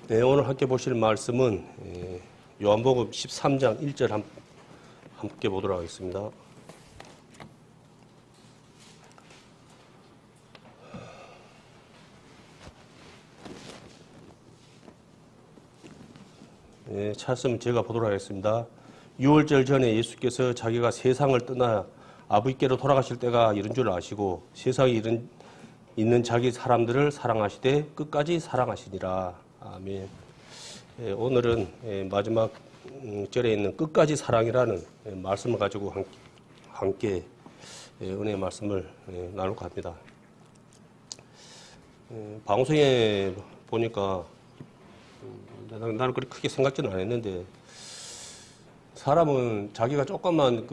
네, 오늘 함께 보실 말씀은 요한복음 13장 1절 함께 보도록 하겠습니다. 네, 찾으면 제가 보도록 하겠습니다. 6월절 전에 예수께서 자기가 세상을 떠나 아버지께로 돌아가실 때가 이른 줄 아시고 세상에 있는 자기 사람들을 사랑하시되 끝까지 사랑하시니라. 아멘. 오늘은 마지막 절에 있는 끝까지 사랑이라는 말씀을 가지고 함께 은혜의 말씀을 나눌까 합니다. 방송에 보니까 나는 그렇게 크게 생각지는 않았는데 사람은 자기가 조금만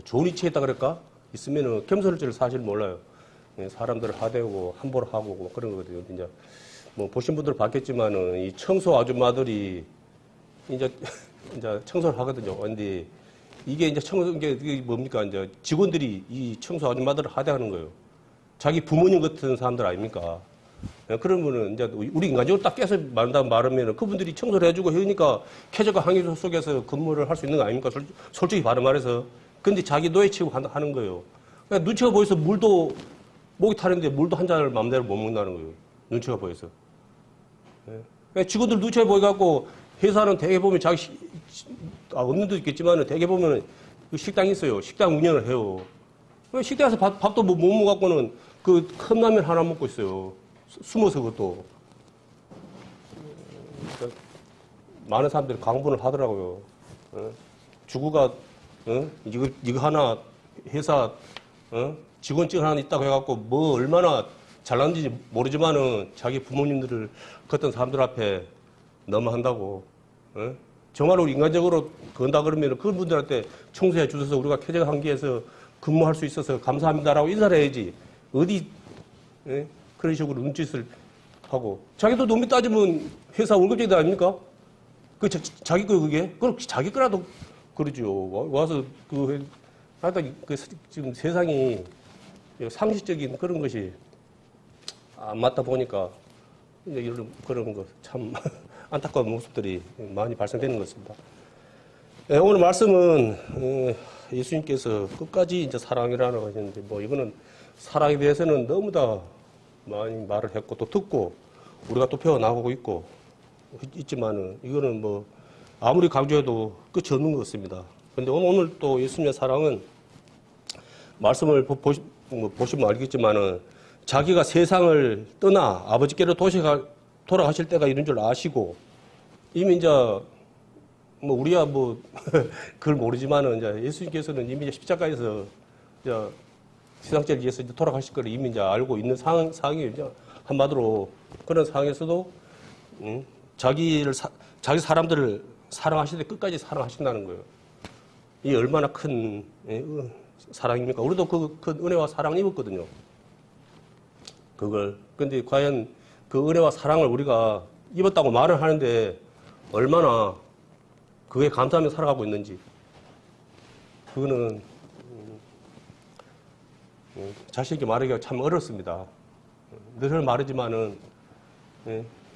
좋은 위치에 있다 그럴까? 있으면은 겸손할 줄 사실 몰라요. 사람들을 하대고 함부로 하고 뭐 그런 거거든요. 이제 뭐 보신 분들 봤겠지만은 이 청소 아줌마들이 이제 청소를 하거든요. 근데 이게 이제 이게 뭡니까? 이제 직원들이 이 청소 아줌마들을 하대하는 거예요. 자기 부모님 같은 사람들 아닙니까? 그러면은 이제 우리 인간적으로 딱 깨서 말하면은 그분들이 청소를 해주고 하니까 쾌적한 환경 속에서 근무를 할 수 있는 거 아닙니까? 솔직히 바로 말해서. 근데 자기 노예 취급하는 거예요. 그러니까 눈치가 보여서 물도 목이 타는데 물도 한 잔을 마음대로 못 먹는다는 거예요. 눈치가 보여서. 그러니까 직원들 눈치가 보여갖고 회사는 대개 보면 없는 데도 있겠지만은 대개 보면 식당이 있어요. 식당 운영을 해요. 식당에서 밥도 못 먹어갖고는 그 컵라면 하나 먹고 있어요. 숨어서 그것도. 그러니까 많은 사람들이 강분을 하더라고요. 주구가 이거 하나 회사 직원증 하나 있다고 해갖고 뭐 얼마나 잘났는지 모르지만은 자기 부모님들을 그랬던 사람들 앞에 너무한다고. 정말로 인간적으로 그런다 그러면 그분들한테 청소해 주셔서 우리가 쾌적한 환경에서 근무할 수 있어서 감사합니다라고 인사를 해야지. 어디 그런 식으로 눈짓을 하고. 자기도 농민 따지면 회사 월급쟁이들 아닙니까? 자기 거 그게? 그럼 자기 거라도 그러죠. 와서 하여튼 지금 세상이 상식적인 그런 것이 안 맞다 보니까 이런 그런 거 참 안타까운 모습들이 많이 발생되는 것 같습니다. 오늘 말씀은 예수님께서 끝까지 이제 사랑이라는 거 하셨는데 뭐 이거는 사랑에 대해서는 너무 다 많이 말을 했고 또 듣고 우리가 또 배워 나가고 있지만은 이거는 뭐 아무리 강조해도 끝이 없는 것 같습니다. 그런데 오늘 또 예수님의 사랑은 말씀을 보시면 알겠지만은 자기가 세상을 떠나 아버지께로 돌아가실 때가 이런 줄 아시고 이미 이제 뭐 우리야 뭐 그걸 모르지만은 이제 예수님께서는 이미 십자가에서 이제 세상죄를 위해서 이제 돌아가실 거를 이미 이제 알고 있는 상황이에요. 이제 한마디로 그런 상황에서도 자기 사람들을 사랑하실 때 끝까지 사랑하신다는 거예요. 이 얼마나 큰 사랑입니까? 우리도 그 은혜와 사랑을 입었거든요. 근데 과연 그 은혜와 사랑을 우리가 입었다고 말을 하는데 얼마나 그에 감사하며 살아가고 있는지 그거는 자신있게 말하기가 참 어렵습니다. 늘 말하지만은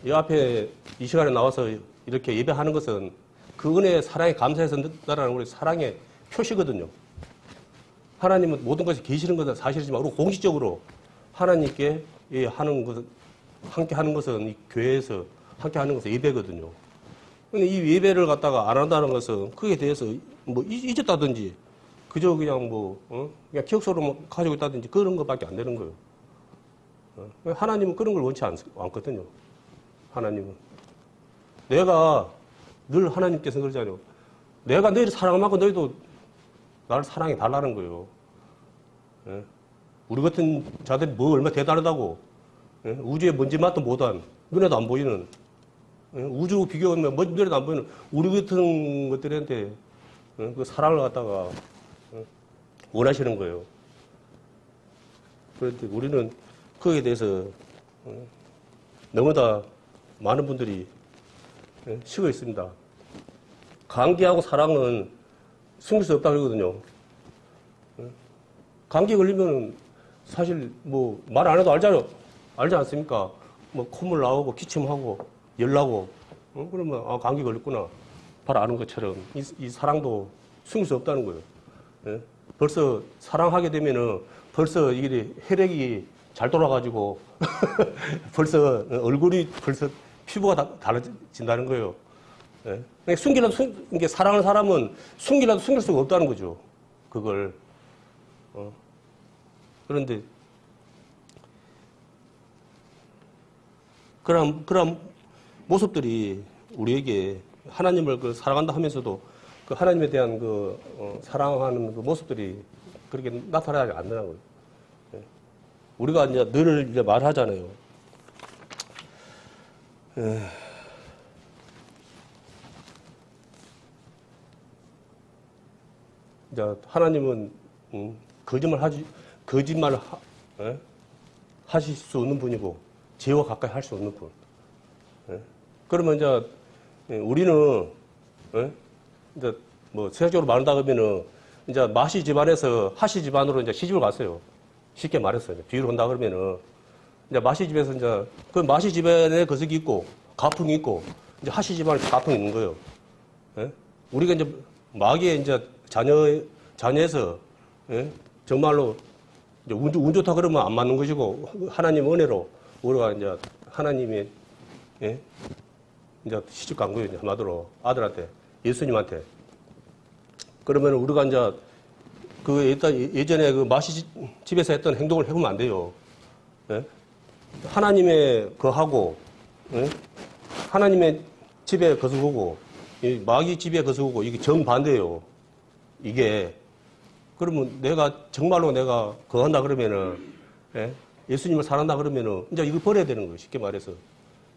이 앞에 이 시간에 나와서 이렇게 예배하는 것은 그 은혜의 사랑에 감사해서 나라는 우리 사랑의 표시거든요. 하나님은 모든 것이 계시는 것은 사실이지만 우리 공식적으로 하나님께 함께 하는 것은 이 교회에서 함께 하는 것은 예배거든요. 근데 이 예배를 갖다가 안 한다는 것은 그에 대해서 뭐 잊었다든지 그저 그냥 그냥 기억 속으로 가지고 있다든지 그런 것밖에 안 되는 거예요. 하나님은 그런 걸 원치 않거든요. 하나님은. 내가 늘 하나님께서 그러잖아요. 내가 너희를 사랑한 만큼 너희도 나를 사랑해 달라는 거예요. 우리 같은 자들이 뭐 얼마나 대단하다고. 우주의 먼지맛도 못한, 눈에도 안 보이는, 우주 비교하면 눈에도 안 보이는 우리 같은 것들한테 그 사랑을 갖다가 원하시는 거예요. 그런데 우리는 거기에 대해서 너무나 많은 분들이 식어 있습니다. 감기하고 사랑은 숨길 수 없다고 그러거든요. 감기 걸리면 사실 뭐 말 안 해도 알지 않습니까? 뭐 콧물 나오고 기침하고 열 나고 그러면 아 감기 걸렸구나 바로 아는 것처럼 이 사랑도 숨길 수 없다는 거예요. 예? 벌써 사랑하게 되면은 벌써 이게 혈액이 잘 돌아가지고 벌써 얼굴이 벌써 피부가 달라진다는 거예요. 예? 그러니까 이게 사랑하는 사람은 숨기라도 숨길 수가 없다는 거죠. 그걸. 그런데 그런 모습들이 우리에게 하나님을 사랑한다 하면서도 그 하나님에 대한 사랑하는 그 모습들이 그렇게 나타나지 않는 거예요. 예. 우리가 이제 늘 이제 말하잖아요. 이제 하나님은 거짓말 하실 수 없는 분이고 죄와 가까이 할 수 없는 분. 예. 그러면 이제 우리는 이제 뭐 세상적으로 말한다 그러면은 이제 마시 집안에서 하시 집안으로 이제 시집을 갔어요. 쉽게 말해서 이제 비유를 한다 그러면은 이제 마시 집에서 이제 그 마시 집안에 거석이 있고 가풍이 있고 이제 하시 집안에 가풍이 있는 거예요. 예? 우리가 이제 마귀의 이제 자녀에서 예? 정말로 이제 운 좋다 그러면 안 맞는 것이고 하나님 은혜로 우리가 이제 하나님의 예? 이제 시집 간 거예요. 이제 한마디로 아들한테 예수님한테. 그러면 우리가 이제 예전에 그 마시 집에서 했던 행동을 해보면 안 돼요. 예? 하나님의 하고 예? 하나님의 집에 거스르고 마귀 집에 거스르고 이게 정반대예요. 이게 그러면 정말로 내가 거한다 그러면은 예? 예수님을 사랑한다 그러면은 이제 이걸 버려야 되는 거예요. 쉽게 말해서.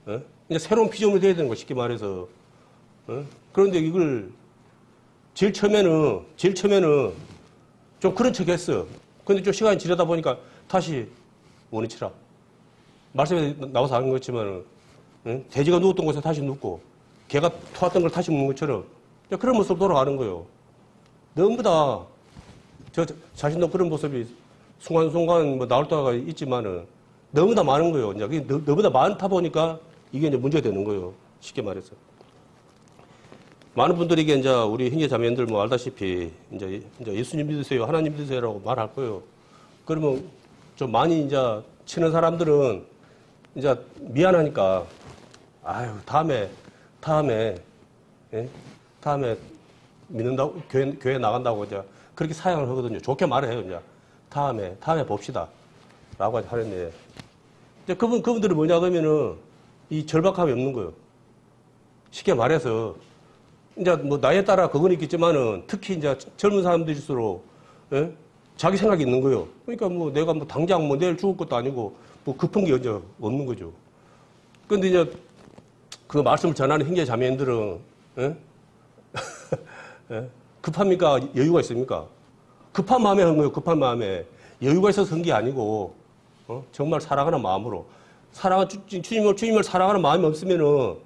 예? 이제 새로운 피조물이 돼야 되는 거예요. 쉽게 말해서. 예? 그런데 이걸 제일 처음에는 좀 그런 척 했어. 근데 좀 시간이 지나다 보니까 다시 원위치라. 말씀에 나와서 하는 것지만은 예? 돼지가 누웠던 곳에 다시 눕고 개가 토했던 걸 다시 묻는 것처럼 그런 모습으로 돌아가는 거예요. 너무 다 저 자신도 그런 모습이 순간순간 뭐 나올 때가 있지만은 너무나 많은 거예요. 이제 너무나 많다 보니까 이게 이제 문제가 되는 거예요. 쉽게 말해서. 많은 분들이 이제 우리 형제 자매님들 뭐 알다시피 이제 예수님 믿으세요, 하나님 믿으세요라고 말할 거예요. 그러면 좀 많이 이제 치는 사람들은 이제 미안하니까 아유 다음에 예? 다음에 믿는다고 교회 나간다고 이제 그렇게 사양을 하거든요. 좋게 말해요. 이제 다음에 봅시다. 라고 하는데 이제 그분들은 뭐냐 그러면은 이 절박함이 없는 거예요. 쉽게 말해서 이제 뭐 나이에 따라 그건 있겠지만은 특히 이제 젊은 사람들일수록 예? 자기 생각이 있는 거예요. 그러니까 뭐 내가 뭐 당장 뭐 내일 죽을 것도 아니고 뭐 급한 게 이제 없는 거죠. 그런데 이제 그 말씀을 전하는 형제 자매님들은 예? 예? 급합니까? 여유가 있습니까? 급한 마음에 한 거예요. 급한 마음에. 여유가 있어서 한 게 아니고 정말 사랑하는 마음으로. 주님을 사랑하는 마음이 없으면은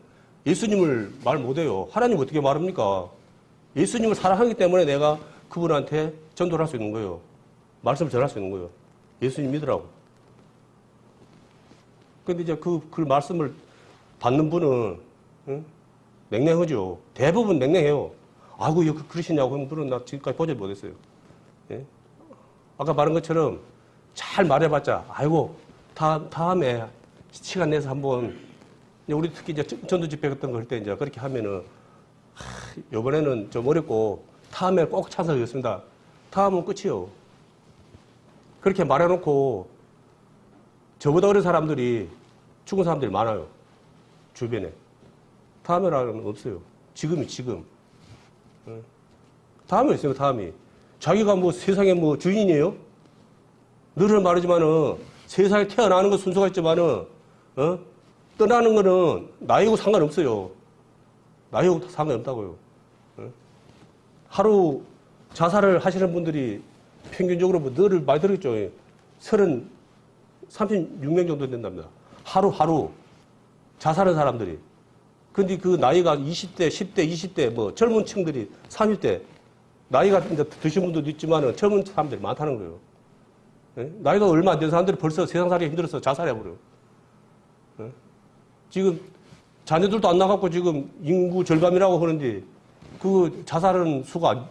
예수님을 말 못해요. 하나님 어떻게 말합니까? 예수님을 사랑하기 때문에 내가 그분한테 전도를 할 수 있는 거예요. 말씀을 전할 수 있는 거예요. 예수님 믿으라고. 근데 이제 그 말씀을 받는 분은 맹랭하죠. 대부분 맹랭해요. 아이고, 그러시냐고 하는 분은 나 지금까지 보지 못했어요. 예? 아까 말한 것처럼 잘 말해봤자, 아이고, 다음에 시간 내서 한번, 우리 특히 이제 전도 집회 같은 거 할 때 이제 그렇게 하면은, 요번에는 좀 어렵고, 다음에 꼭 찬성하겠습니다. 다음은 끝이요. 그렇게 말해놓고, 저보다 어린 사람들이, 죽은 사람들이 많아요. 주변에. 다음에라는 없어요. 지금. 다음이 있어요, 다음이. 자기가 뭐 세상에 뭐 주인이에요? 늘 말하지만은 세상에 태어나는 건 순서가 있지만은, 떠나는 거는 나이하고 상관없어요. 나이하고 상관없다고요. 하루 자살을 하시는 분들이 평균적으로 뭐 늘 많이 들었죠. 36명 정도 된답니다. 하루 자살한 사람들이. 근데 그 나이가 20대, 10대, 20대, 뭐 젊은 층들이 30대, 나이가 이제 드신 분들도 있지만은 젊은 사람들이 많다는 거예요. 예? 나이가 얼마 안 된 사람들이 벌써 세상 살기 힘들어서 자살해버려요. 지금 자녀들도 안 나갔고 지금 인구 절감이라고 하는데 그 자살하는 수가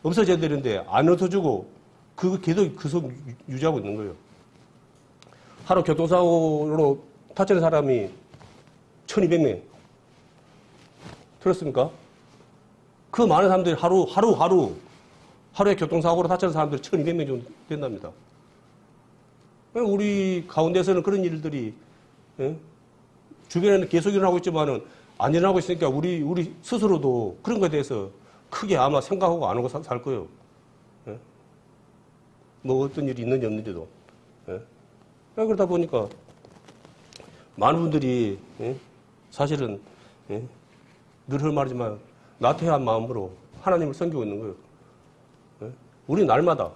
없어져야 되는데 안 없어지고 그 계속 계속 유지하고 있는 거예요. 하루 교통사고로 다치는 사람이 1200명. 들었습니까? 그 많은 사람들이 하루에 교통사고로 다치는 사람들이 1200명 정도 된답니다. 우리 가운데서는 그런 일들이, 주변에는 계속 일어나고 있지만은 안 일어나고 있으니까 우리 스스로도 그런 것에 대해서 크게 아마 생각하고 안 하고 살 거예요. 뭐 어떤 일이 있는지 없는지도. 그러다 보니까 많은 분들이 사실은 늘 말하지만 나태한 마음으로 하나님을 섬기고 있는 거예요. 우리 날마다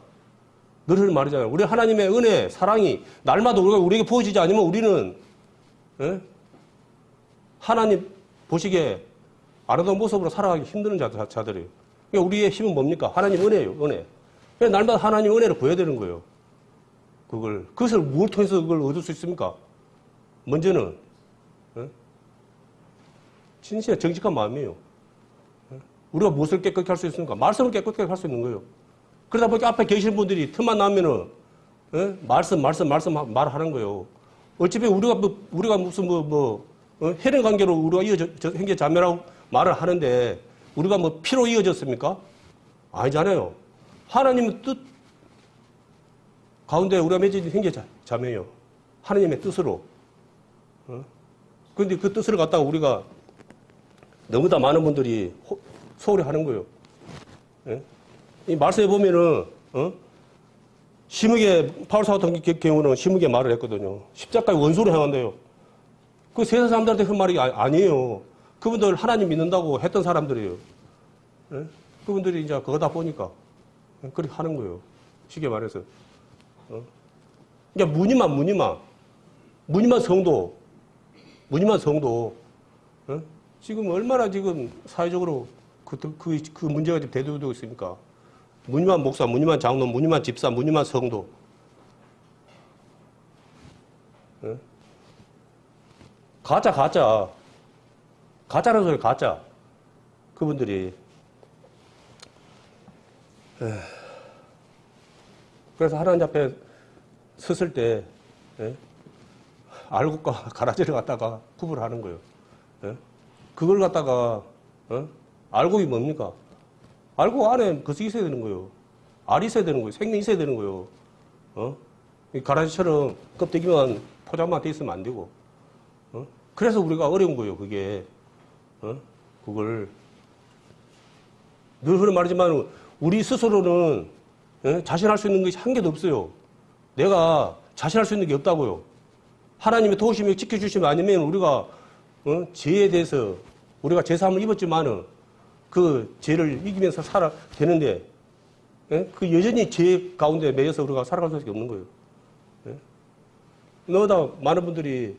늘 말이잖아요. 우리 하나님의 은혜, 사랑이 날마다 우리에게 부어지지 않으면 우리는 하나님 보시기에 아름다운 모습으로 살아가기 힘든 자들이에요. 그러니까 우리의 힘은 뭡니까? 하나님 은혜예요. 은혜. 그러니까 날마다 하나님 은혜를 보여야 되는 거예요. 그것을 무엇을 통해서 그걸 얻을 수 있습니까? 먼저는 진실한 정직한 마음이에요. 우리가 무엇을 깨끗하게 할 수 있습니까? 말씀을 깨끗하게 할 수 있는 거예요. 그러다 보니까 앞에 계시는 분들이 틈만 나면은 말씀 말하는 거예요. 어차피 우리가 무슨 혈연 관계로 우리가 이어져 형제 자매라고 말을 하는데 우리가 뭐 피로 이어졌습니까? 아니잖아요. 하나님의 뜻 가운데 우리가 맺어진 형제 자매예요. 하나님의 뜻으로. 그런데 그 뜻을 갖다가 우리가 너무나 많은 분들이 소홀히 하는 거예요. 이 말씀에 보면은, 바울사 같은 경우는 심하게 말을 했거든요. 십자가의 원수로 행한대요. 그 세상 사람들한테 그 말이 아니에요. 그분들 하나님 믿는다고 했던 사람들이에요. 그분들이 이제 그거다 보니까 그렇게 하는 거예요. 쉽게 말해서. 그러니까 무늬만 성도. 지금 얼마나 지금 사회적으로 그 문제가 지금 대두되고 있습니까? 무늬만 목사, 무늬만 장로, 무늬만 집사, 무늬만 성도. 가짜라는 소리, 가짜. 그분들이. 그래서 하나님 앞에 섰을 때, 알곡과 가라지를 갖다가 구분하는 거예요. 그걸 갖다가, 알곡이 뭡니까? 알곡 안에 것이 있어야 되는 거예요. 알이 있어야 되는 거예요. 생명이 있어야 되는 거예요. 이 가라지처럼 껍데기만 포장만 돼 있으면 안 되고. 그래서 우리가 어려운 거예요, 그게. 그걸. 늘 그런 말이지만, 우리 스스로는, 자신할 수 있는 것이 한 개도 없어요. 내가 자신할 수 있는 게 없다고요. 하나님의 도우심이 지켜주시면 아니면 우리가, 죄에 대해서, 우리가 죄사함을 입었지만은, 그 죄를 이기면서 살아 되는데, 그 여전히 죄 가운데 매여서 우리가 살아갈 수밖에 없는 거예요. 너무나 많은 분들이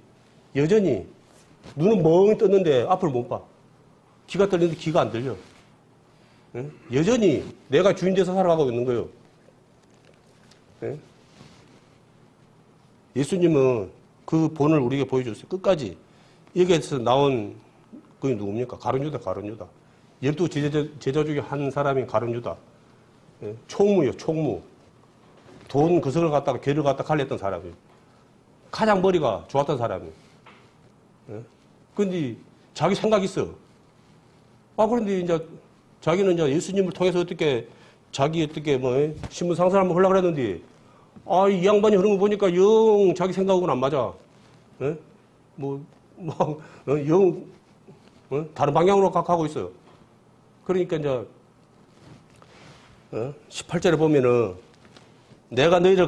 여전히 눈은 멍 떴는데 앞을 못 봐. 귀가 들리는데 귀가 안 들려. 여전히 내가 주인 돼서 살아가고 있는 거예요. 예수님은 그 본을 우리에게 보여줬어요. 끝까지. 여기에서 나온 그게 누굽니까? 가룟유다. 12 제자 중에 한 사람이 가룟유다. 총무요, 총무. 돈 그석을 갖다가 괴를 갖다 갈렸던 사람이에요. 가장 머리가 좋았던 사람이에요. 근데 자기 생각이 있어. 그런데 이제 자기는 이제 예수님을 통해서 자기 신분 상승을 한번 하려고 그랬는데, 이 양반이 그런 거 보니까 영 자기 생각하고는 안 맞아. 다른 방향으로 가고 있어요. 그러니까 이제, 18절에 보면은, 내가 너희를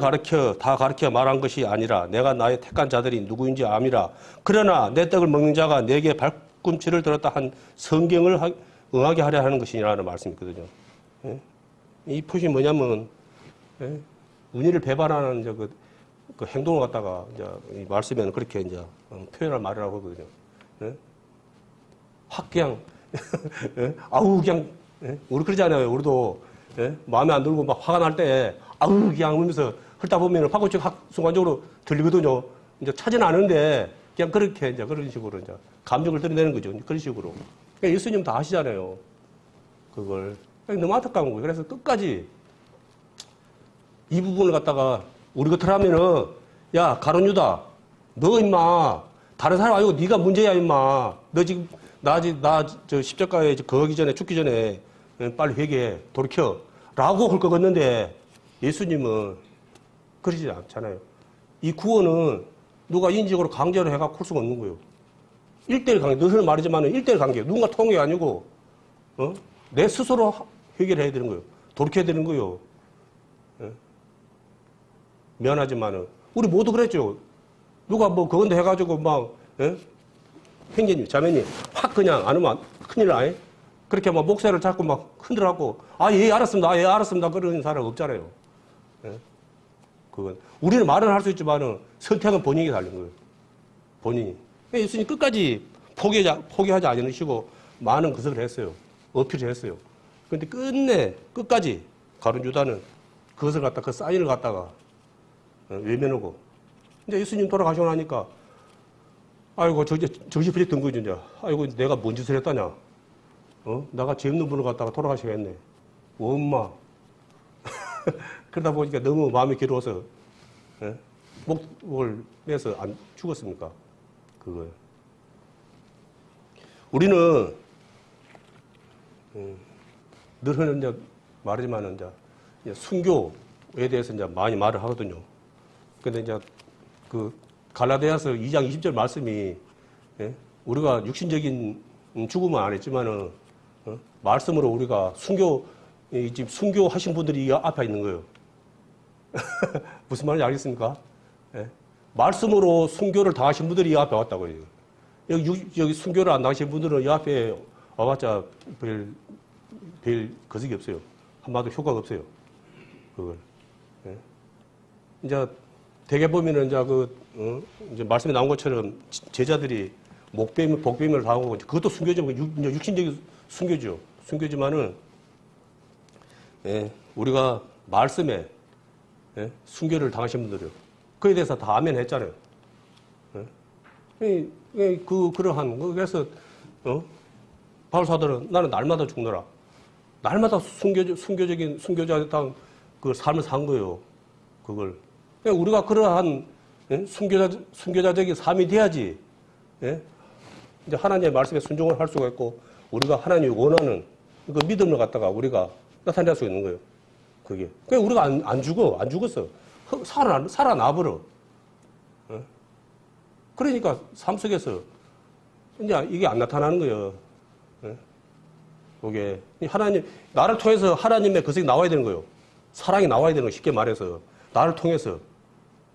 다 가르쳐 말한 것이 아니라 내가 나의 택한 자들이 누구인지 암이라. 그러나 내 떡을 먹는 자가 내게 발꿈치를 들었다 한 성경을 응하게 하려 하는 것이라는 말씀이 있거든요. 이 표시 뭐냐면, 은혜를 배반하는 이제 그 행동을 갖다가 이제 이 말씀에는 그렇게 이제 표현할 말이라고 하거든요. 확 그냥, 그냥, 우리 그러잖아요. 우리도, 마음에 안 들고 막 화가 날 때, 그냥 하면서 훑다 보면 파고치가 순간적으로 들리거든요. 이제 차진 않은데, 그냥 그렇게 이제 그런 식으로 이제 감정을 드러내는 거죠. 그런 식으로. 그러니까 예수님 다 아시잖아요. 그걸. 너무 안타까운 거예요. 그래서 끝까지 이 부분을 갖다가 우리 같으라면은 야, 가룟유다. 너 임마 다른 사람 아니고 네가 문제야 임마. 너 지금 나 저 십자가에 거기 전에 죽기 전에 빨리 회개해. 돌이켜. 라고 할 것 같는데 예수님은 그러지 않잖아요. 이 구원은 누가 인적으로 강제로 해갖고 할 수가 없는 거예요. 1대1 관계, 너는 말이지만 1대1 관계. 누군가 통해 아니고, 내 스스로 해결을 해야 되는 거예요. 돌이켜야 되는 거예요. 미안하지만은, 우리 모두 그랬죠. 누가 뭐, 그건데 해가지고 막, 형제님, 자매님, 확 그냥 안 하면 큰일 나요. 그렇게 막 목소리를 잡고 막 흔들어갖고, 예, 알았습니다. 예, 알았습니다. 그러는 사람 없잖아요. 그건. 우리는 말은 할 수 있지만은 선택은 본인이 달린 거예요. 본인이. 예수님 끝까지 포기하지 않으시고 많은 것을 했어요. 어필을 했어요. 그런데 끝까지 가룟 유다는 그것을 갖다 그 사인을 갖다가 외면하고 이제 예수님 돌아가시고 나니까 아이고 정신병이 든 거지 이제. 아이고 내가 뭔 짓을 했다냐. 내가 죄 없는 분을 갖다가 돌아가시겠네. 엄마. 그러다 보니까 너무 마음이 괴로워서 목을 내서 안 죽었습니까? 그걸. 우리는 늘 흔히 이제 말하지만 이제 순교에 대해서 이제 많이 말을 하거든요. 근데 이제 그 갈라디아서 2장 20절 말씀이 우리가 육신적인 죽음은 안 했지만은 말씀으로 우리가 지금 순교하신 분들이 이 앞에 있는 거예요. 무슨 말인지 알겠습니까? 말씀으로 순교를 당하신 분들이 이 앞에 왔다고요. 여기 순교를 안 당하신 분들은 이 앞에 와봤자 별 거석이 없어요. 한마디로 효과가 없어요. 그걸. 이제 대개 보면은 이제 말씀에 나온 것처럼 제자들이 복뱀을 당하고 그것도 순교지만 육신적인 순교죠. 순교지만은 우리가 말씀에 순교를 당하신 분들이요. 그에 대해서 다 아멘 했잖아요. 그래서, 바울 사도는 나는 날마다 죽노라. 날마다 순교자의 그 삶을 산 거예요. 그걸. 우리가 그러한 순교자적인 삶이 돼야지, 이제 하나님의 말씀에 순종을 할 수가 있고, 우리가 하나님이 원하는 그 믿음을 갖다가 우리가 나타낼 수 있는 거예요. 그게. 우리가 안 죽었어. 살아나버려. 그러니까 삶 속에서 이제 이게 안 나타나는 거예요. 그게 나를 통해서 하나님의 그것이 나와야 되는 거예요. 사랑이 나와야 되는 거예요. 쉽게 말해서. 나를 통해서.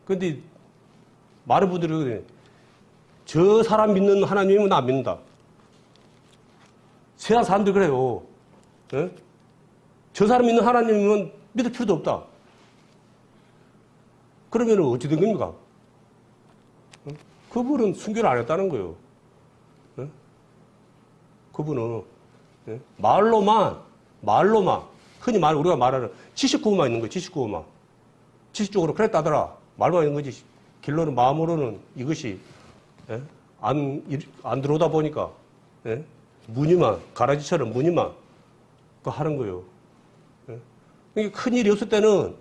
근데 많은 분들이 그래. 저 사람 믿는 하나님이면 나 안 믿는다. 세상 사람들 그래요. 저 사람 믿는 하나님이면 믿을 필요도 없다. 그러면 어찌 된 겁니까? 그분은 순교를 안 했다는 거예요. 그분은 말로만 흔히 우리가 말하는 지식구호만 있는 거예요. 지식구호만. 지식적으로 그랬다더라. 말만 있는 거지. 길로는 마음으로는 이것이 안 들어오다 보니까 무늬만 가라지처럼 무늬만 하는 거예요. 큰 일이 없을 때는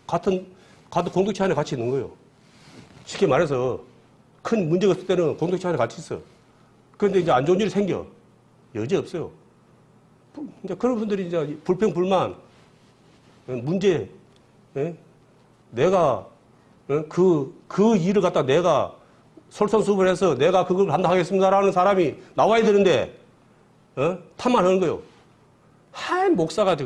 같은 공동체 안에 같이 있는 거예요. 쉽게 말해서 큰 문제가 없을 때는 공동체 안에 같이 있어. 그런데 이제 안 좋은 일이 생겨. 여지 없어요. 이제 그런 분들이 이제 불평, 불만, 문제, 내가, 그 일을 갖다 내가 솔선수범해서 내가 그걸 감당하겠습니다라는 사람이 나와야 되는데, 탓만 하는 거예요. 목사가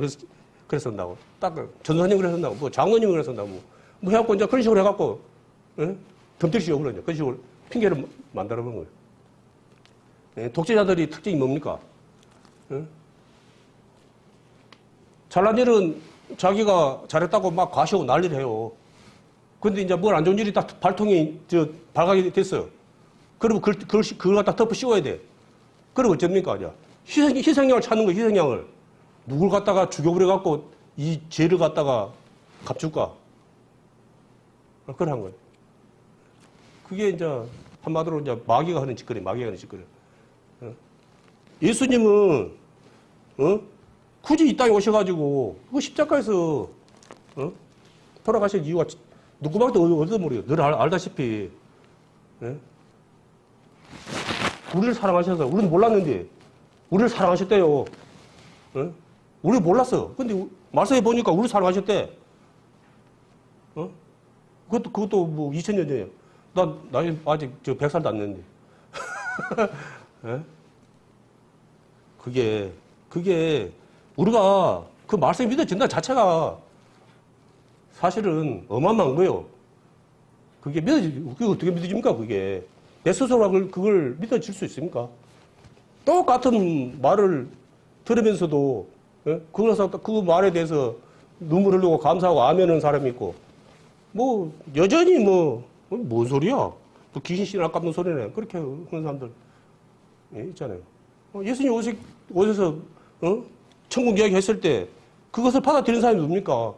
그래서 한다고. 딱, 전도사님 그래서 한다고. 뭐, 장로님 그래서 한다고. 뭐 해갖고 이제 그런 식으로 해갖고, 덤태시고 그러죠. 그런 식으로 핑계를 만들어 보는 거예요. 독재자들이 특징이 뭡니까? 잘난 일은 자기가 잘했다고 막 과시하고 난리를 해요. 근데 이제 뭘 안 좋은 일이 딱 발통이 발각이 됐어. 그러면 그걸 갖다 덮어 씌워야 돼. 그럼 어쩝니까? 희생양을 찾는 거야, 희생양을. 누굴 갖다가 죽여버려갖고 이 죄를 갖다가 갚줄까? 그런 거예요. 그게 이제 한마디로 이제 마귀가 하는 짓거리, 마귀가 하는 짓거리. 예수님은 굳이 이 땅에 오셔가지고 그 십자가에서 돌아가실 이유가 누구밖에도 어디도 모르요. 늘 알다시피 우리를 사랑하셔서 우리는 몰랐는데 우리를 사랑하셨대요. 우리 몰랐어. 근데 말씀해 보니까 우리를 사랑하셨대. 그것도 뭐 2000년 전이에요. 나이 아직 100살도 안 됐는데. 그게 우리가 그 말씀이 믿어진다 자체가 사실은 어마어마한 거예요. 그게 어떻게 믿어집니까, 그게? 내 스스로가 그걸 믿어질 수 있습니까? 똑같은 말을 들으면서도, 그 말에 대해서 눈물 흘리고 감사하고 아멘하는 사람이 있고, 여전히 뭔 소리야? 또 귀신 씨나 깎는 소리네. 그렇게 하는 사람들, 있잖아요. 예수님 오셔서, 천국 이야기 했을 때, 그것을 받아들이는 사람이 누굽니까?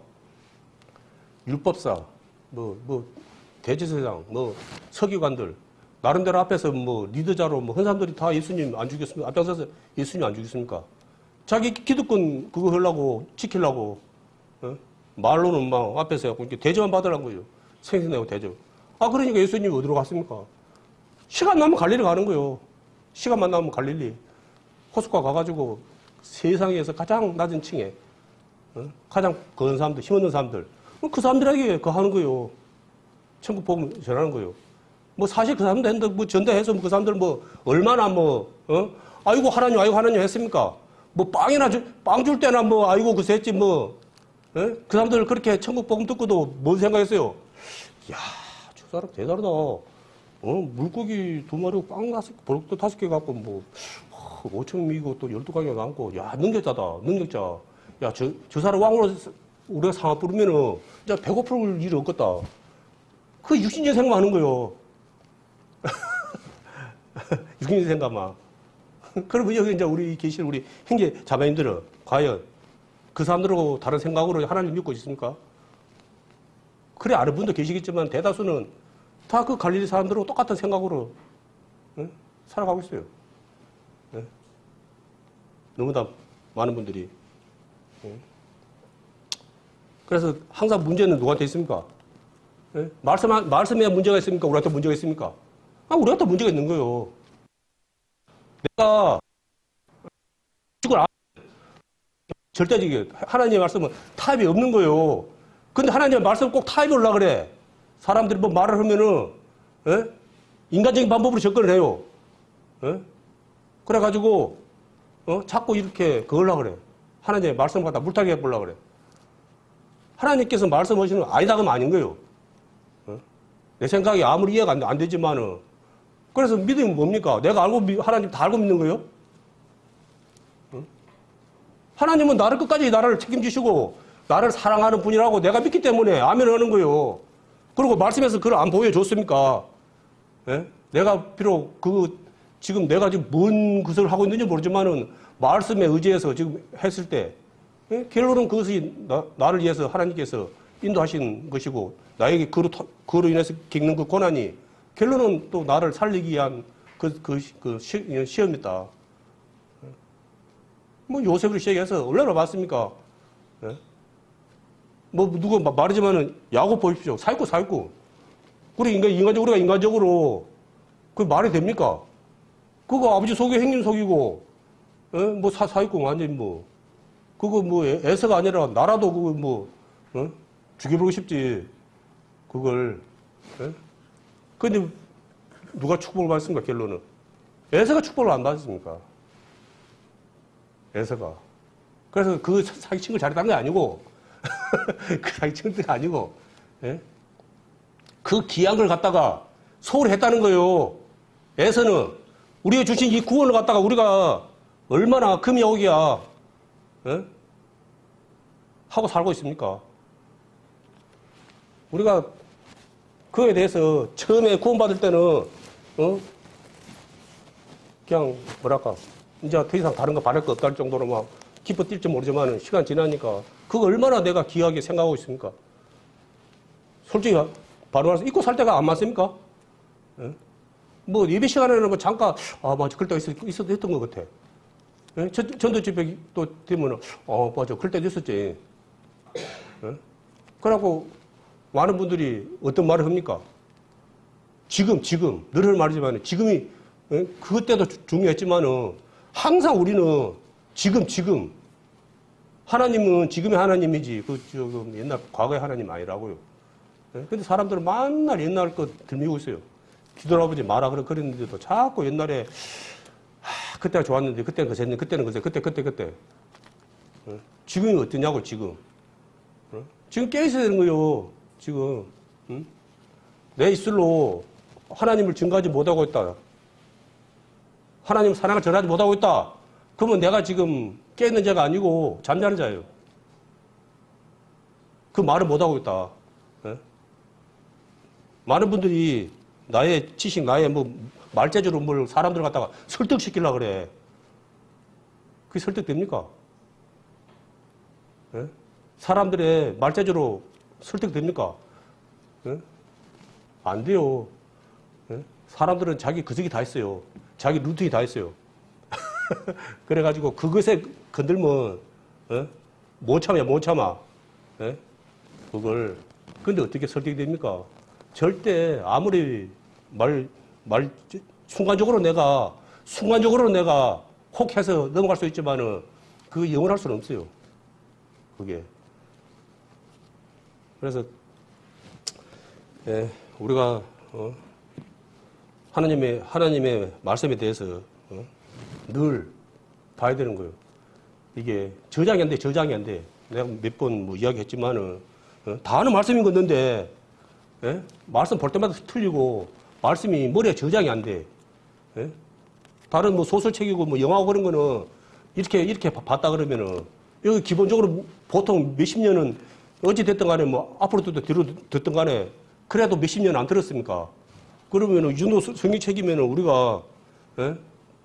율법사, 대제사장, 서기관들, 나름대로 앞에서 리더자로 한 사람들이 다 예수님 안 죽였습니까? 앞장서서 예수님 안 죽였습니까? 자기 기득권 그거 하려고, 지키려고, 말로는 앞에서 이렇게 대접만 받으라는 거예요. 생생내고 대접. 그러니까 예수님이 어디로 갔습니까? 시간 나면 갈릴리 가는 거예요. 시간만 나면 갈릴리. 호숫가 가가지고 세상에서 가장 낮은 층에, 가장 거한 사람들, 힘없는 사람들, 그 사람들에게 그거 하는 거예요. 천국 복음 전하는 거예요. 사실 그 사람들 전대해서 그 사람들 얼마나 아이고 하나님 했습니까? 빵 줄 때나 아이고 그새 했지 그 사람들 그렇게 천국 복음 듣고도 뭔 생각했어요? 이야, 저 사람 대단하다. 물고기 2마리 빵 5개 갖고 5,000미고 또 12강에 남고, 야, 능력자. 야, 저 사람 왕으로 우리가 상하 부르면은, 이제 배고플 일이 없겠다. 그 육신적 생각만 하는 거요. 육신적 생각만. 그러면 여기 이제 우리 형제 자매님들은 과연 그 사람들하고 다른 생각으로 하나님 믿고 있습니까? 그래, 아는 분도 계시겠지만 대다수는 다 그 갈릴리 사람들하고 똑같은 생각으로 살아가고 있어요. 너무나 많은 분들이. 그래서 항상 문제는 누구한테 있습니까? 말씀에 문제가 있습니까? 우리한테 문제가 있습니까? 우리한테 문제가 있는 거예요. 내가 절대적이에요. 하나님의 말씀은 타협이 없는 거예요. 근데 하나님의 말씀은 꼭 타협이 올라 그래. 사람들이 말을 하면은, 인간적인 방법으로 접근을 해요. 그래가지고, 자꾸 이렇게 그걸라 그래. 하나님의 말씀을 갖다 물타기 해보려고 그래. 하나님께서 말씀하시는 거 아니다 그러면 아닌 거예요. 내 생각이 아무리 이해가 안 되지만은. 그래서 믿음이 뭡니까? 내가 하나님 다 알고 믿는 거예요? 하나님은 나를 끝까지 나를 책임지시고 나를 사랑하는 분이라고 내가 믿기 때문에 아멘 하는 거예요. 그리고 말씀에서 그걸 안 보여줬습니까? 내가 비록 지금 내가 지금 뭔 것을 하고 있는지 모르지만은 말씀에 의지해서 지금 했을 때 결론은 그것이 나를 위해서 하나님께서 인도하신 것이고 나에게 그로 인해서 겪는 그 고난이 결론은 또 나를 살리기 위한 시험이다. 요셉을 시작해서 얼마나 봤습니까? 누가 말하지만은 야곱 보십시오. 사기꾼. 우리가 인간적으로 그 말이 됩니까? 그거 아버지 속이고 형님 속이고, 사기꾼 완전히 그거 애서가 아니라 나라도 그거 죽여보고 싶지. 그걸. 근데 누가 축복을 받습니까? 결론은. 애서가 축복을 안 받았습니까? 애서가. 그래서 그 사기친 걸 잘했다는 게 아니고, 그 사기친 게 아니고, 그 귀한 걸 갖다가 소홀히 했다는 거예요. 애서는 우리가 주신 이 구원을 갖다가 우리가 얼마나 금이 오기야, 하고 살고 있습니까? 우리가 그에 대해서 처음에 구원받을 때는, 그냥, 이제 더 이상 다른 거 바랄 거 없다는 정도로 막 기뻐 뛸지 모르지만 시간 지나니까 그거 얼마나 내가 귀하게 생각하고 있습니까? 솔직히 바로 말해서 잊고 살 때가 안 맞습니까? 뭐 예배 시간에는 뭐 잠깐 맞아 그럴 때가 있어도 했던 것 같아. 예? 전도 집회 또 되면은 맞아 그럴 때도 있었지. 예? 그러고 많은 분들이 어떤 말을 합니까? 지금 늘 말이지만 지금이 예? 그것 때도 중요했지만은 항상 우리는 지금 하나님은 지금의 하나님이지 그 옛날 과거의 하나님 아니라고요. 예? 근데 사람들은 맨날 옛날 것 들미고 있어요. 기도할아버지 말아 그랬는데도 자꾸 옛날에 그때가 좋았는데 그때는 그랬는데 그때는 그랬어요. 그때 예? 지금이 어떠냐고 지금. 지금 깨있어야 되는 거예요. 지금 내 입술로 하나님을 증거하지 못하고 있다. 하나님 사랑을 전하지 못하고 있다. 그러면 내가 지금 깨있는 자가 아니고 잠자는 자예요. 그 말을 못하고 있다. 예? 많은 분들이 나의 지식, 나의 뭐 말재주로 뭘 사람들 갖다가 설득시키려고 그래. 그게 설득됩니까? 예? 사람들의 말재주로 설득됩니까? 예? 안 돼요. 예? 사람들은 자기 그석이 다 있어요. 자기 루틴이 다 있어요. 그래가지고 그것에 건들면 못 참아. 예? 그걸 근데 어떻게 설득이 됩니까? 절대 아무리 순간적으로 내가 혹 해서 넘어갈 수 있지만은 그게 영원할 수는 없어요. 그게. 그래서 예, 우리가 하나님의 말씀에 대해서 늘 봐야 되는 거예요. 이게 저장이 안 돼. 내가 몇 번 뭐 이야기했지만은 다 아는 말씀인 건데 예? 말씀 볼 때마다 틀리고 말씀이 머리에 저장이 안 돼. 예? 다른 뭐 소설책이고 뭐 영화고 그런 거는 이렇게 봤다 그러면은 여기 기본적으로 보통 몇십 년은 어찌 됐든 간에 뭐 앞으로도 뒤로 듣든 간에 그래도 몇십 년 안 들었습니까? 그러면은 이 정도 성경책이면은 우리가 예?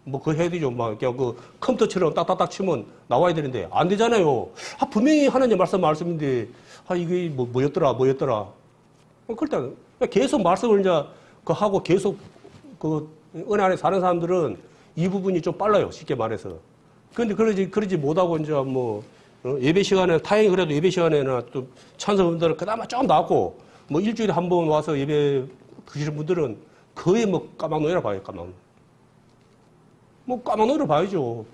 뭐 그거 해야 되죠. 막 그냥 그 컴퓨터처럼 딱딱딱 치면 나와야 되는데 안 되잖아요. 분명히 하나님 말씀인데 이게 뭐였더라. 그럴 때 계속 말씀을 이제 그 하고 계속 그 은혜 안에 사는 사람들은 이 부분이 좀 빨라요. 쉽게 말해서. 그런데 그러지 못하고 이제 뭐 예배 시간에 다행히 그래도 예배 시간에나 또 찬성분들은 그나마 좀 나왔고 뭐 일주일에 한 번 와서 예배 드시는 분들은 거의 뭐 까막 놓여라 봐요. 까막 놓여라 봐야죠.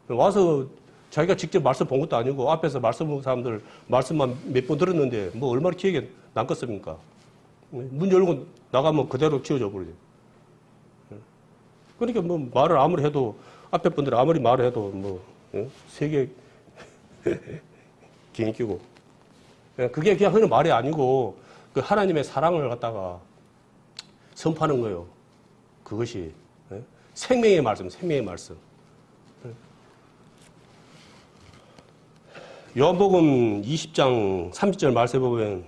와서 자기가 직접 말씀 본 것도 아니고 앞에서 말씀 본 사람들 말씀만 몇 번 들었는데 뭐 얼마나 기억에 남겠습니까? 문 열고 나가면 그대로 치워져 버리죠. 그러니까 뭐 말을 아무리 해도 앞에 분들 아무리 말을 해도 뭐 세계 기행 끼고 그게 그냥 하는 말이 아니고 그 하나님의 사랑을 갖다가 선포하는 거예요. 그것이 생명의 말씀. 요한복음 20장 30절 말씀에 보면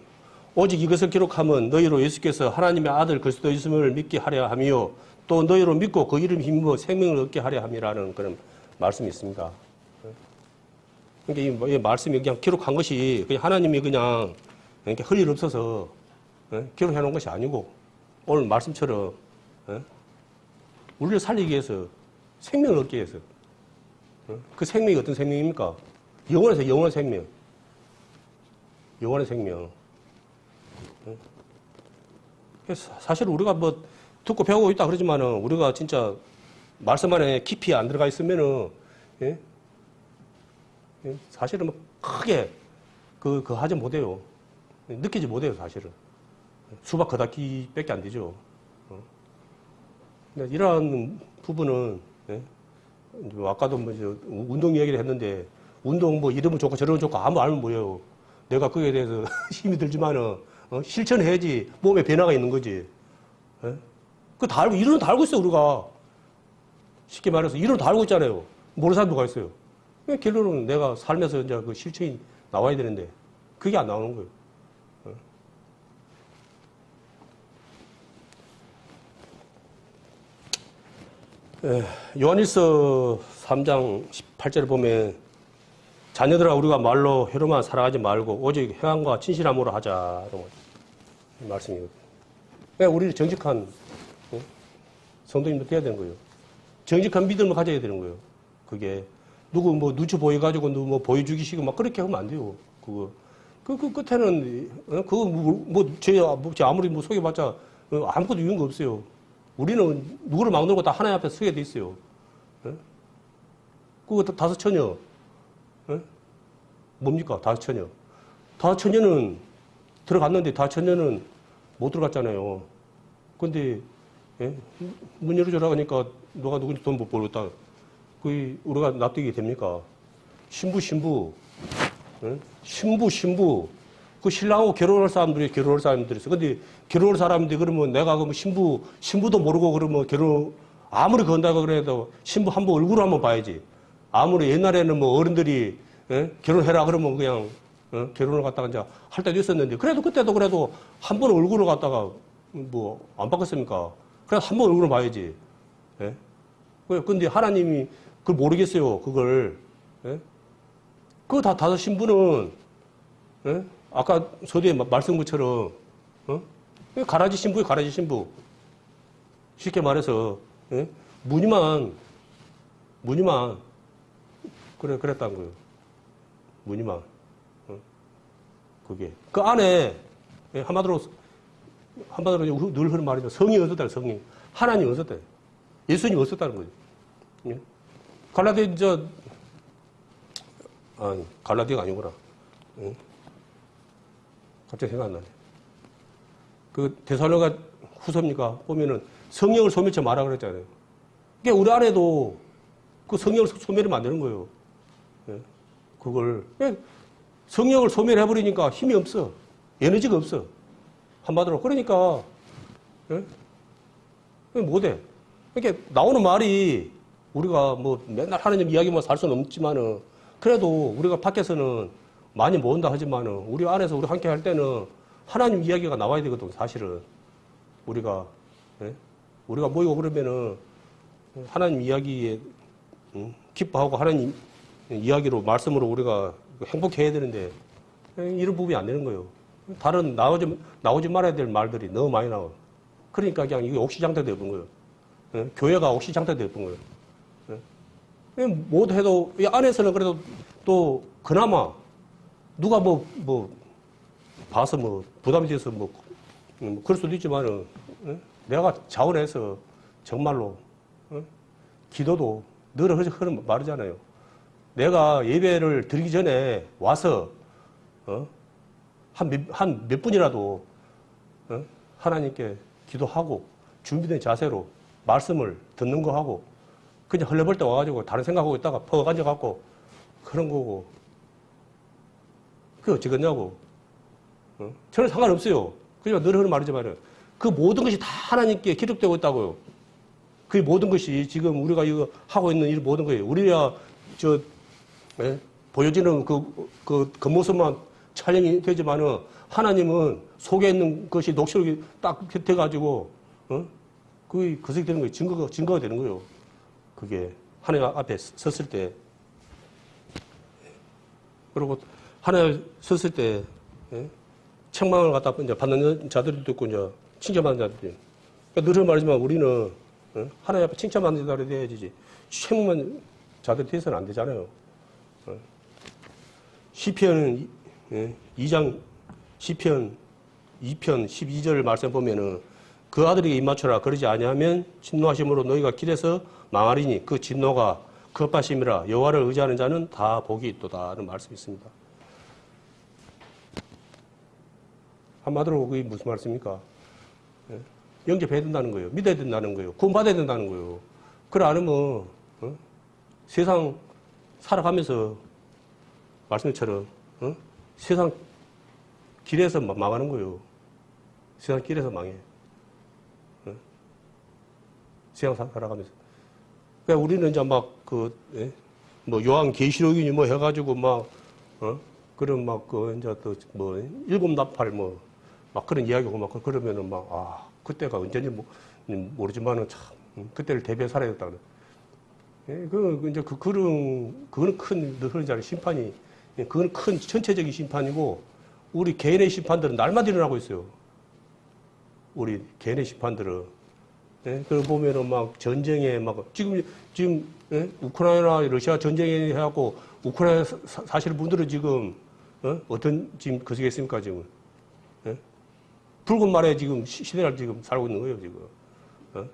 오직 이것을 기록하면 너희로 예수께서 하나님의 아들 그리스도이심을 믿게 하려 함이요 또 너희로 믿고 그 이름 힘입어 생명을 얻게 하려 함이라는 그런 말씀이 있습니다. 그러니까 이 말씀이 그냥 기록한 것이 그냥 하나님이 그냥 이렇게 할 일 없어서 기록해 놓은 것이 아니고 오늘 말씀처럼 우리를 살리기 위해서 생명을 얻기 위해서 그 생명이 어떤 생명입니까? 영원한 생명. 사실 우리가 뭐 듣고 배우고 있다 그러지만은 우리가 진짜 말씀 안에 깊이 안 들어가 있으면은 사실은 뭐 크게 그 하지 못해요. 느끼지 못해요, 사실은. 수박 거닫기밖에 안 되죠. 이러한 부분은 아까도 뭐 운동 이야기를 했는데 운동 뭐 이러면 좋고 저러면 좋고 아무 알면 뭐예요. 내가 그에 대해서 힘이 들지만은 실천해야지 몸에 변화가 있는 거지. 그거 다 알고 이론은 다 알고 있어 우리가. 쉽게 말해서 이론은 다 알고 있잖아요. 모르는 사람 누가 있어요. 결론은 내가 살면서 이제 그 실천이 나와야 되는데 그게 안 나오는 거예요. 요한일서 3장 18절에 보면 자녀들아 우리가 말로 혀로만 살아가지 말고 오직 행함과 진실함으로 하자. 이런 말씀이거든요. 우리는 정직한 성도님도 돼야 되는 거예요. 정직한 믿음을 가져야 되는 거예요. 그게. 누구 뭐 눈치 보여가지고 누구 뭐 보여주기식으로 막 그렇게 하면 안 돼요. 그거. 그 끝에는, 그거 제 아무리 뭐 속여봤자 아무것도 유용가 없어요. 우리는 누구를 막 놀고 다 하나님 앞에 서게 돼 있어요. 그거 다섯 처녀. 뭡니까? 다섯 처녀. 다섯 처녀는 들어갔는데 다섯 처녀는 못 들어갔잖아요. 근데, 예? 문 열어줘라 하니까 너가 누군지 돈 못 벌었다. 그 우리가 납득이 됩니까? 신부. 신부. 그 신랑하고 결혼할 사람들이 있어. 근데 결혼할 사람인데 그러면 내가 그러면 신부도 모르고 그러면 아무리 건다고 그래도 신부 한번 얼굴을 한번 봐야지. 아무리 옛날에는 뭐 어른들이, 결혼해라 그러면 그냥, 결혼을 갖다가 이제 할 때도 있었는데 그때도 그래도 한 번 얼굴을 갖다가 뭐 안 바꿨습니까? 그래서 한 번 얼굴을 봐야지. 예? 근데 하나님이 그걸 모르겠어요. 그걸. 예? 그 다섯 신부는, 예? 아까 서두에 말씀 것처럼, 가라지 신부예요, 가라지 신부. 쉽게 말해서, 예? 무늬만, 그랬다는 거예요. 무늬만. 그게. 그 안에, 예? 한마디로 늘 하는 말이죠. 성이 없었다, 성이. 하나님이 없었다. 예수님이 없었다는 거죠. 예? 갈라디아가 아니구나. 응? 갑자기 생각 안 나네. 그 데살로니가 후서입니까? 보면은 성령을 소멸치 마라 그랬잖아요. 그러니까 우리 안에도 그 성령을 소멸하면 안 되는 거예요. 예? 그걸. 성령을 소멸해버리니까 힘이 없어. 에너지가 없어. 한마디로. 그러니까, 예? 못해. 그러니까 나오는 말이 우리가 뭐 맨날 하나님 이야기만 살 수는 없지만은 그래도 우리가 밖에서는 많이 모은다 하지만은 우리 안에서 우리 함께 할 때는 하나님 이야기가 나와야 되거든, 사실은. 우리가, 예? 우리가 모이고 그러면은 하나님 이야기에 기뻐하고 하나님 이야기로, 말씀으로 우리가 행복해야 되는데 이런 부분이 안 되는 거예요. 다른 나오지 말아야 될 말들이 너무 많이 나와. 그러니까 그냥 이게 옥시장터 되어본 거예요. 예? 교회가 옥시장터 되어본 거예요. 예? 못 해도, 이 안에서는 그래도 또 그나마 누가 봐서 부담이 돼서 그럴 수도 있지만은, 내가 자원해서 정말로, 기도도 늘 하는 말이잖아요. 내가 예배를 드리기 전에 와서, 한 몇 분이라도, 하나님께 기도하고, 준비된 자세로 말씀을 듣는 거 하고, 그냥 흘려볼 때 와가지고 다른 생각하고 있다가 퍽 앉아갖고, 그런 거고, 그게 어찌겠냐고. 저는 상관없어요. 그러니까 늘 하는 말이지만, 그 모든 것이 다 하나님께 기록되고 있다고요. 그 모든 것이 지금 우리가 이거 하고 있는 이 모든 거예요. 우리야, 보여지는 그 겉모습만 촬영이 되지만은, 하나님은 속에 있는 것이 녹취록이 딱 돼가지고, 그 되는 거예요. 증거가 되는 거예요. 그게, 하나님 앞에 섰을 때. 그리고, 하나님 섰을 때, 책망을 갖다 이제 받는 자들도 있고, 이제 칭찬받는 자들도 있고. 그러니까 늘 말하지만 우리는, 하나님 앞에 칭찬받는 자들이 돼야지. 책망받는 자들이 돼서는 안 되잖아요. 시편 2장, 시편 2편 12절 말씀 보면은, 그 아들에게 입맞춰라. 그러지 아니하면 진노하심으로 너희가 길에서 망하리니 그 진노가 급하심이라. 여호와를 의지하는 자는 다 복이 있도다. 하는 말씀이 있습니다. 한마디로 그게 무슨 말씀입니까? 영접해야 된다는 거예요. 믿어야 된다는 거예요. 구원받아야 된다는 거예요. 그래 않으면 세상 살아가면서 말씀처럼 세상 길에서 망하는 거예요. 세상 길에서 망해. 세상 살아가면서. 그러니까 우리는 이제 요한 계시록이니 해가지고 그런 이제 일곱 나팔 그런 이야기고 그러면은 그때가 언제인지 모르지만은 참, 그때를 대비해 살아야 됐다. 이제 그거는 큰, 흔히 잘 심판이, 그건 큰 전체적인 심판이고, 우리 개인의 심판들은 날마다 일어나고 있어요. 우리 개인의 심판들은. 예? 그걸 보면은 막 전쟁에 막 지금 예? 우크라이나 러시아 전쟁에 해갖고 우크라이나 사실 분들은 지금 어떤 지금 거시겠습니까 지금 예? 붉은 말에 지금 시대를 지금 살고 있는 거예요 지금.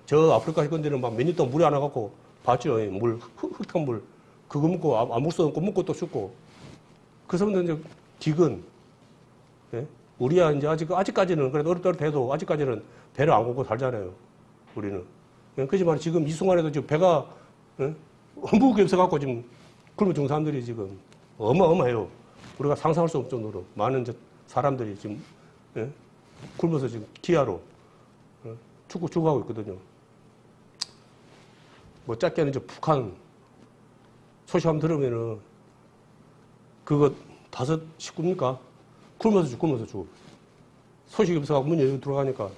저 아프리카 건들은 막 몇 년 동안 물이 안 와갖고 봤죠. 예? 물 흙탕 물 그거 먹고 아무 수 없고 먹고 또 죽고 그 사람들 이제 기근 예? 우리야 이제 아직까지는 그래도 어렵더라도 아직까지는 배를 안 고고 살잖아요. 우리는. 예? 그렇지만 지금 이 순간에도 지금 배가 무게 없어갖고 지금 굶어 죽는 사람들이 지금 어마어마해요. 우리가 상상할 수 없을 정도로 많은 사람들이 지금 예? 굶어서 지금 기아로 죽어가고 있거든요. 뭐 짧게는 이제 북한 소식 한번 들으면은 그거 5 식구입니까? 굶어서 죽어. 소식이 없어가고 문 열고 들어가니까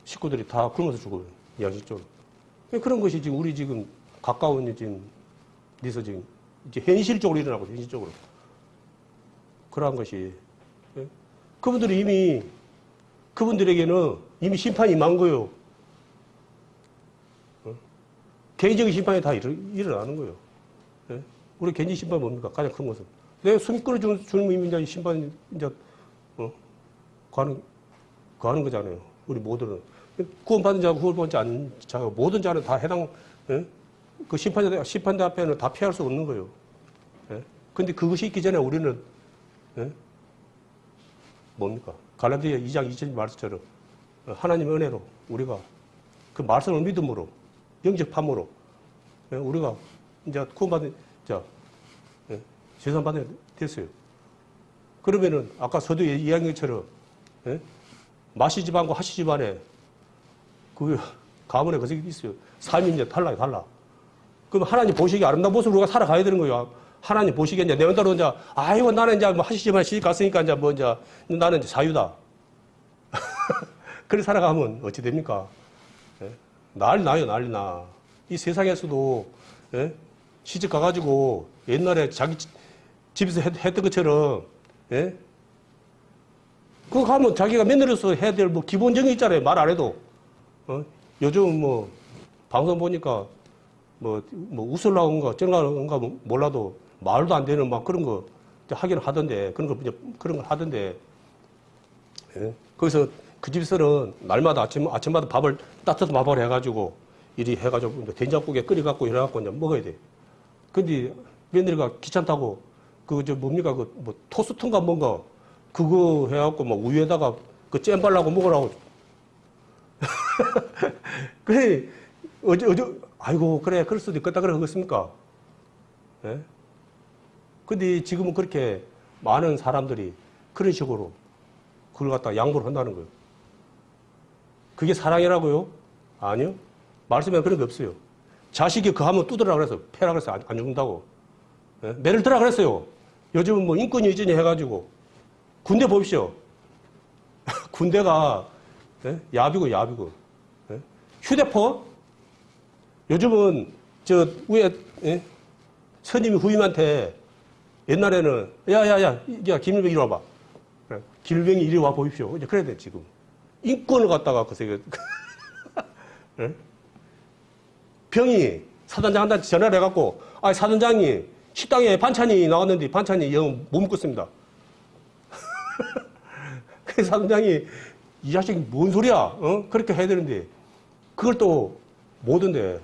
식구들이 다 굶어서 죽어요. 양식적으로. 그런 것이 지금 우리 지금 가까운 지금 어디서 지금 이제 현실적으로 일어나고 현실적으로. 그러한 것이. 예? 그분들에게는 이미 심판이 임한 거예요. 개인적인 심판이 다 일어나는 거예요. 예? 우리 개인적인 심판이 뭡니까? 가장 큰 것은. 내가 숨 끌어주는 의미 이제 심판, 이제, 가는 거잖아요. 우리 모두는. 구원받은 자고 구원받지 않은 자고 모든 자는 다 해당, 예? 그 심판대 앞에는 다 피할 수 없는 거예요. 예? 근데 그것이 있기 전에 우리는, 예? 뭡니까? 갈라디아 2장 2절 말씀처럼 하나님의 은혜로 우리가 그 말씀을 믿음으로 영적 파모로 예? 우리가 이제 구원받은 자, 예? 재산받아야 됐어요. 그러면은 아까 서두 이야기한 것처럼 예? 마시 집안과 하시 집안에 그 가문에 그것이 있어요. 삶이 이제 달라. 그럼 하나님 보시기에 아름다운 모습으로 우리가 살아가야 되는 거예요. 하나님 보시기에 이제 내 혼자로 이제 아이고 나는 이제 뭐 하시 집안에 시집 갔으니까 이제 뭐 이제 나는 이제 자유다. 그렇게 살아가면 어찌 됩니까? 예? 난리 나. 이 세상에서도 예? 시집 가가지고 옛날에 자기 집에서 했던 것처럼 예? 그거 가면 자기가 며느리로서 해야 될 뭐 기본적인 있잖아요. 말 안 해도. 요즘 뭐 방송 보니까 뭐 웃으려고 쩌려고 몰라도 말도 안 되는 막 그런 거 하긴 하던데 그런 걸 하던데 예? 거기서 그 집에서는 날마다 아침마다 따뜻한 밥을 해가지고 이리 해가지고 된장국에 끓여갖고 이래갖고 이제 먹어야 돼. 근데 며느리가 귀찮다고 뭡니까 뭐 토스트인가 뭔가 그거 해갖고 막 우유에다가 그 잼 발라고 먹으라고. 그래 아이고 그래 그럴 수도 있겠다 그래 그렇습니까? 예? 근데 지금은 그렇게 많은 사람들이 그런 식으로 그걸 갖다 양보를 한다는 거예요. 그게 사랑이라고요? 아니요. 말씀에 그런 게 없어요. 자식이 그 하면 뚜드라 그래서 패라 그래서 안 죽는다고. 예? 매를 들라 그랬어요. 요즘은 뭐 인권이 의전이 해가지고 군대 보십시오. 군대가 예? 야비고. 예? 휴대폰? 요즘은 저 위에 예? 선임이 후임한테 옛날에는 야 김일병 이리 와봐. 그래. 김일병이 이리 와 보십시오. 이제 그래야 돼 지금. 인권을 갖다가 그 세계 예? 병이 사단장한테 전화를 해갖고 사단장이 식당에 반찬이 나왔는데 반찬이 영 못 먹겠습니다. 그 사단장이 이 자식이 뭔 소리야? 그렇게 해야 되는데 그걸 또 못한대.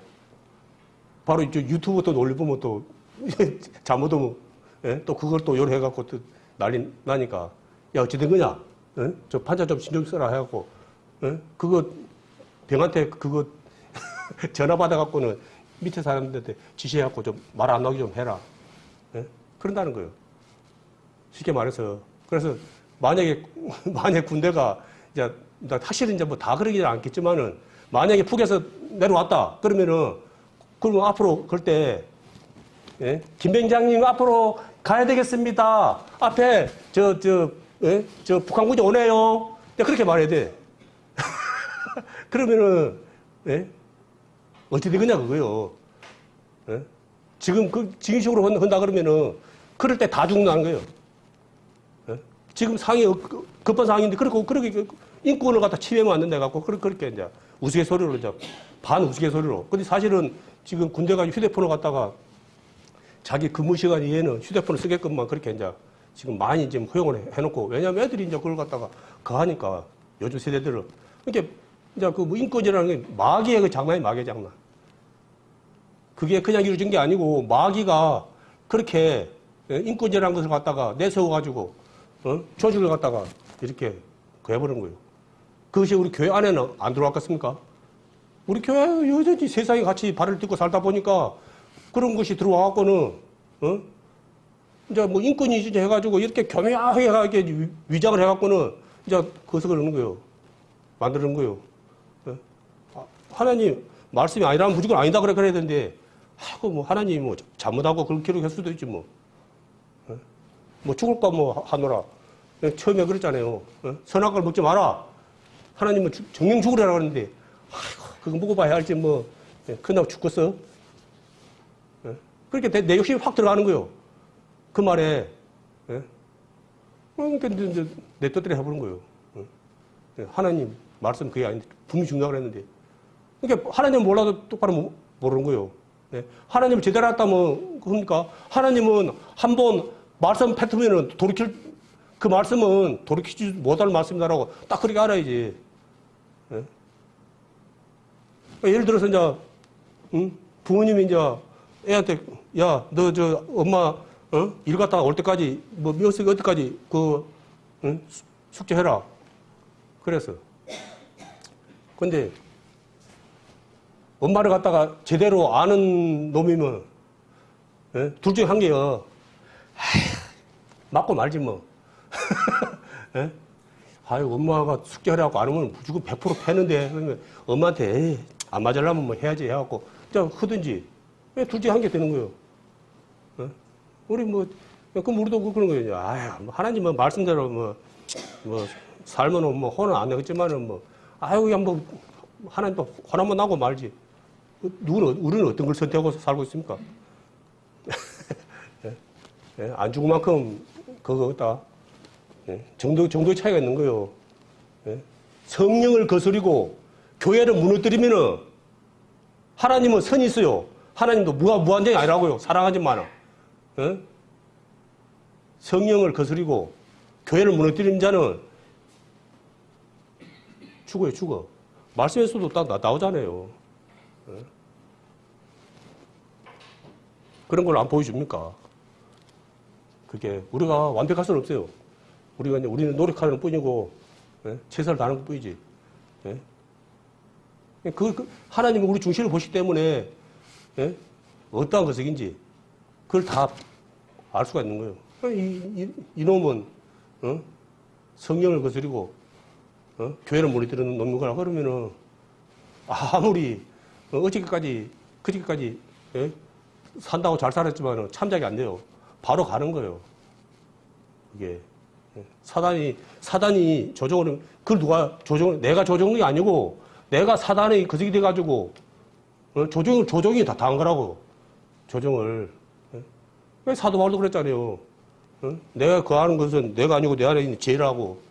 바로 이제 유튜브 또 올려보면 또 잘못하면 예? 또 그걸 또 요리해갖고 또 난리 나니까 야 어찌된 거냐? 예? 저 반찬 좀 신경 써라 해갖고 예? 그거 병한테 그거 전화 받아갖고는 밑에 사람들한테 지시해갖고 좀 말 안 나오게 좀 해라. 예? 그런다는 거예요. 쉽게 말해서. 그래서 만약에 군대가 이제 사실은 이제 뭐 다 그러지는 않겠지만은 만약에 북에서 내려왔다 그러면은 그러면 앞으로 그럴 때 예? 김병장님 앞으로 가야 되겠습니다. 앞에 저 북한군이 오네요. 그렇게 말해야 돼. 그러면은 예? 어떻게 되겠냐 그거요. 예? 지금 지금 식으로 한다 그러면은 그럴 때 다 죽는다는 거예요. 예? 지금 상황이 급한 상황인데 그렇게 인권을 갖다 침해하면 안 된다 갖고 그렇게 이제 우스갯소리로 이제 반 우스갯소리로. 근데 사실은 지금 군대가 휴대폰을 갖다가 자기 근무 시간 이외에는 휴대폰을 쓰게끔만 그렇게 이제 지금 많이 지금 허용을 해놓고, 왜냐면 애들이 이제 그걸 갖다가 하니까 요즘 세대들은. 그러니까 이제 그 뭐 인권이라는 게 마귀의 그 장난이 마귀의 장난. 그게 그냥 이루어진 게 아니고 마귀가 그렇게 인권이라는 것을 갖다가 내세워가지고 조직을 갖다가 이렇게 해버린 거예요. 그것이 우리 교회 안에는 안 들어왔겠습니까? 우리 교회 여전히 세상에 같이 발을 딛고 살다 보니까 그런 것이 들어와갖고는 이제 뭐 인권이 이제 해가지고 이렇게 교묘하게 위장을 해갖고는 이제 그것을 그러는 거예요. 만드는 거예요. 하나님 말씀이 아니라면 무조건 아니다 그래야 되는데, 아이고 뭐 하나님 뭐 잘못하고 그렇게 기록할 수도 있지 뭐. 뭐 죽을까 뭐 하노라. 처음에 그랬잖아요. 선악과를 먹지 마라. 하나님은 정령 죽으라고 하는데, 아이고 그거 먹어봐야 알지 뭐. 그날 죽겠어. 그렇게 내 욕심이 확 들어가는 거예요. 그 말에. 그러니까 이제 내 뜻대로 해보는 거예요. 하나님 말씀 그게 아닌데 분명히 중요하다고 했는데, 그러니까 하나님 몰라도 똑바로 모르는 거예요. 하나님을 제대로 알았다면 그럽니까? 하나님은 한번 말씀 뱉으면은 그 말씀은 돌이키지 못할 말씀이다라고 딱 그렇게 알아야지. 예를 들어서 이제 부모님이 이제 애한테 야, 너 저 엄마 일 갔다가 올 때까지 뭐 미역국이 어디까지 숙제해라. 그래서 근데 엄마를 갖다가 제대로 아는 놈이면 둘 중에 한 개요. 맞고 말지 뭐. 아유 엄마가 숙제하라고 안 하면 무조건 100% 패는데, 그러면 엄마한테 에이, 안 맞으려면 뭐 해야지 해갖고 그냥 하든지. 둘 중에 한 개 되는 거예요. 우리 뭐 그럼 우리도 그런 거예요. 아유 하나님은 말씀대로 뭐 살면은 뭐 혼은 안 내겠지만은 뭐 아유 그냥 뭐 하나님도 혼 한번 나고 말지. 우리는 어떤 걸 선택하고 살고 있습니까? 안 죽은 만큼 그거 없다. 정도의 차이가 있는 거예요. 성령을 거스리고 교회를 무너뜨리면은 하나님은 선이 있어요. 하나님도 무한정이 아니라고요. 사랑하지만은. 성령을 거스리고 교회를 무너뜨리는 자는 죽어요, 죽어. 말씀에서도 딱 나오잖아요. 그런 걸 안 보여줍니까? 그게 우리가 완벽할 수는 없어요. 우리는 노력하는 뿐이고 최선을 다하는 것 뿐이지. 하나님은 우리 중심을 보시기 때문에 어떠한 것인지 그걸 다 알 수가 있는 거예요. 이놈은 성령을 거스리고 교회를 무너뜨리는 놈인 거라 그러면은 아무리 그저께까지 산다고 잘 살았지만 참작이 안 돼요. 바로 가는 거예요. 이게 사단이 조종을, 그걸 누가 내가 조종한 게 아니고 내가 사단의 거적이 돼가지고 조종이 다 당한 거라고. 조종을. 왜 사도 바울도 그랬잖아요. 내가 거하는 것은 내가 아니고 내 안에 있는 죄라고.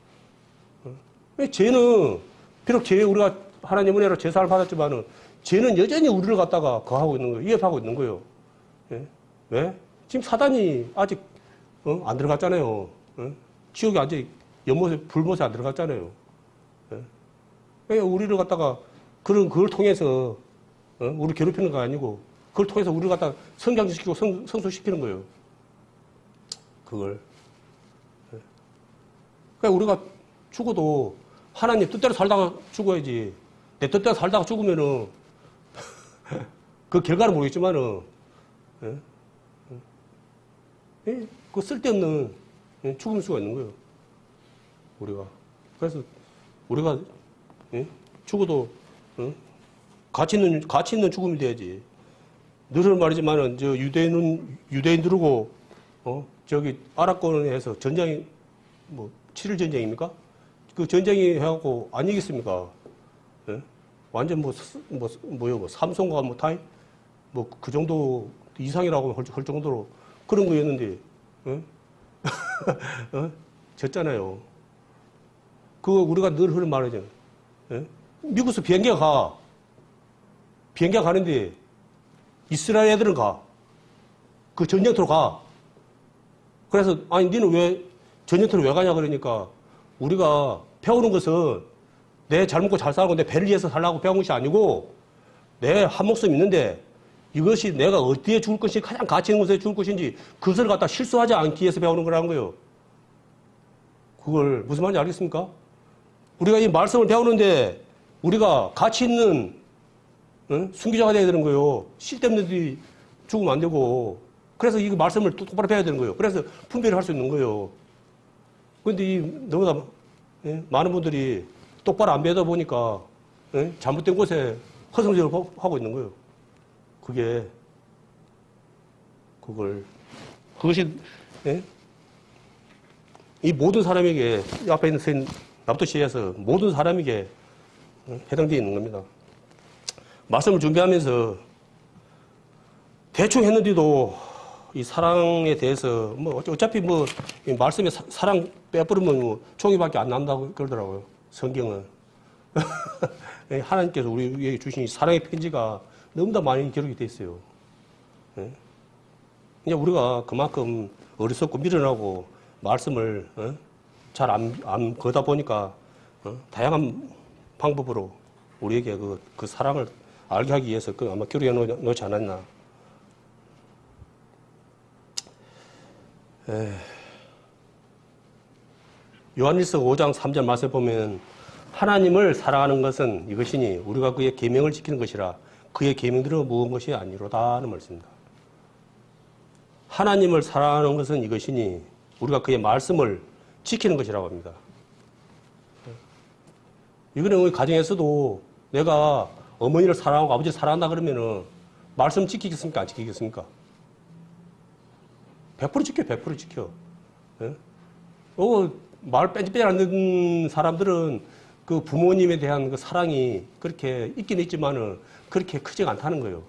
왜 죄는 비록 우리가 하나님 은혜로 제사를 받았지만은 죄는 여전히 우리를 갖다가 거하고 있는 거예요. 위협하고 있는 거예요. 왜? 지금 사단이 아직 안 들어갔잖아요. 지옥이 아직 불못에 안 들어갔잖아요. 왜 우리를 갖다가 그걸 통해서 우리 괴롭히는 거 아니고 그걸 통해서 우리를 갖다가 성장시키고 성숙시키는 거예요. 그걸. 그러니까 우리가 죽어도 하나님 뜻대로 살다가 죽어야지. 내 뜻대로 살다가 죽으면은 그 결과는 모르겠지만은 그 쓸데없는 죽을 수가 있는 거예요. 우리가. 그래서 우리가 죽어도 가치 있는 죽음이 돼야지. 늘 말이지만은 저 유대인들하고 저기 아랍권에서 전쟁이 뭐 7일 전쟁입니까? 그 전쟁이 해갖고 안 이겼습니까? 완전 뭐요 삼성과 뭐 타이 뭐 그 정도 이상이라고 할 정도로 그런 거였는데 졌잖아요. 그거 우리가 늘 하는 말이잖아요. 미국에서 비행기가 가. 비행기가 가는데 이스라엘 애들은 가. 그 전쟁터로 가. 그래서 아니 니는 왜 전쟁터로 왜 가냐 그러니까 우리가 배우는 것은 내 잘 먹고 잘 살고 내 배를 위해서 살라고 배운 것이 아니고 내 한 목숨 있는데 이것이 내가 어디에 죽을 것인지 가장 가치 있는 곳에 죽을 것인지 그것을 갖다 실수하지 않기 위해서 배우는 거라는 거예요. 그걸 무슨 말인지 알겠습니까? 우리가 이 말씀을 배우는데 우리가 가치 있는 순교자가 돼야 되는 거예요. 쓸데없는 데들이 죽으면 안 되고 그래서 이 말씀을 똑바로 배워야 되는 거예요. 그래서 분별을 할 수 있는 거예요. 그런데 너무나 많은 분들이 똑바로 안 배우다 보니까 잘못된 곳에 허성적을 하고 있는 거예요. 그것이 이 모든 사람에게 이 앞에 있는 납도시에서 모든 사람에게 해당되어 있는 겁니다. 말씀을 준비하면서 대충 했는데도 이 사랑에 대해서 뭐 어차피 뭐 말씀에 사랑 빼버리면 뭐 종이밖에 안 난다고 그러더라고요. 성경은. 하나님께서 우리에게 주신 이 사랑의 편지가 너무나 많이 기록이 되어 있어요. 이제 우리가 그만큼 어리석고 미련하고 말씀을 잘 안 거다 보니까 다양한 방법으로 우리에게 그 사랑을 알게 하기 위해서 아마 기록해 놓지 않았나. 요한일서 5장 3절 말씀에 보면 하나님을 사랑하는 것은 이것이니 우리가 그의 계명을 지키는 것이라 그의 계명대로 모은 것이 아니로다 하는 말씀입니다. 하나님을 사랑하는 것은 이것이니 우리가 그의 말씀을 지키는 것이라고 합니다. 이거는 우리 가정에서도 내가 어머니를 사랑하고 아버지를 사랑한다 그러면은 말씀 지키겠습니까? 안 지키겠습니까? 100% 지켜, 100% 지켜. 말 뺀질뺀질 안 듣는 사람들은 그 부모님에 대한 그 사랑이 그렇게 있긴 있지만은 그렇게 크지가 않다는 거예요.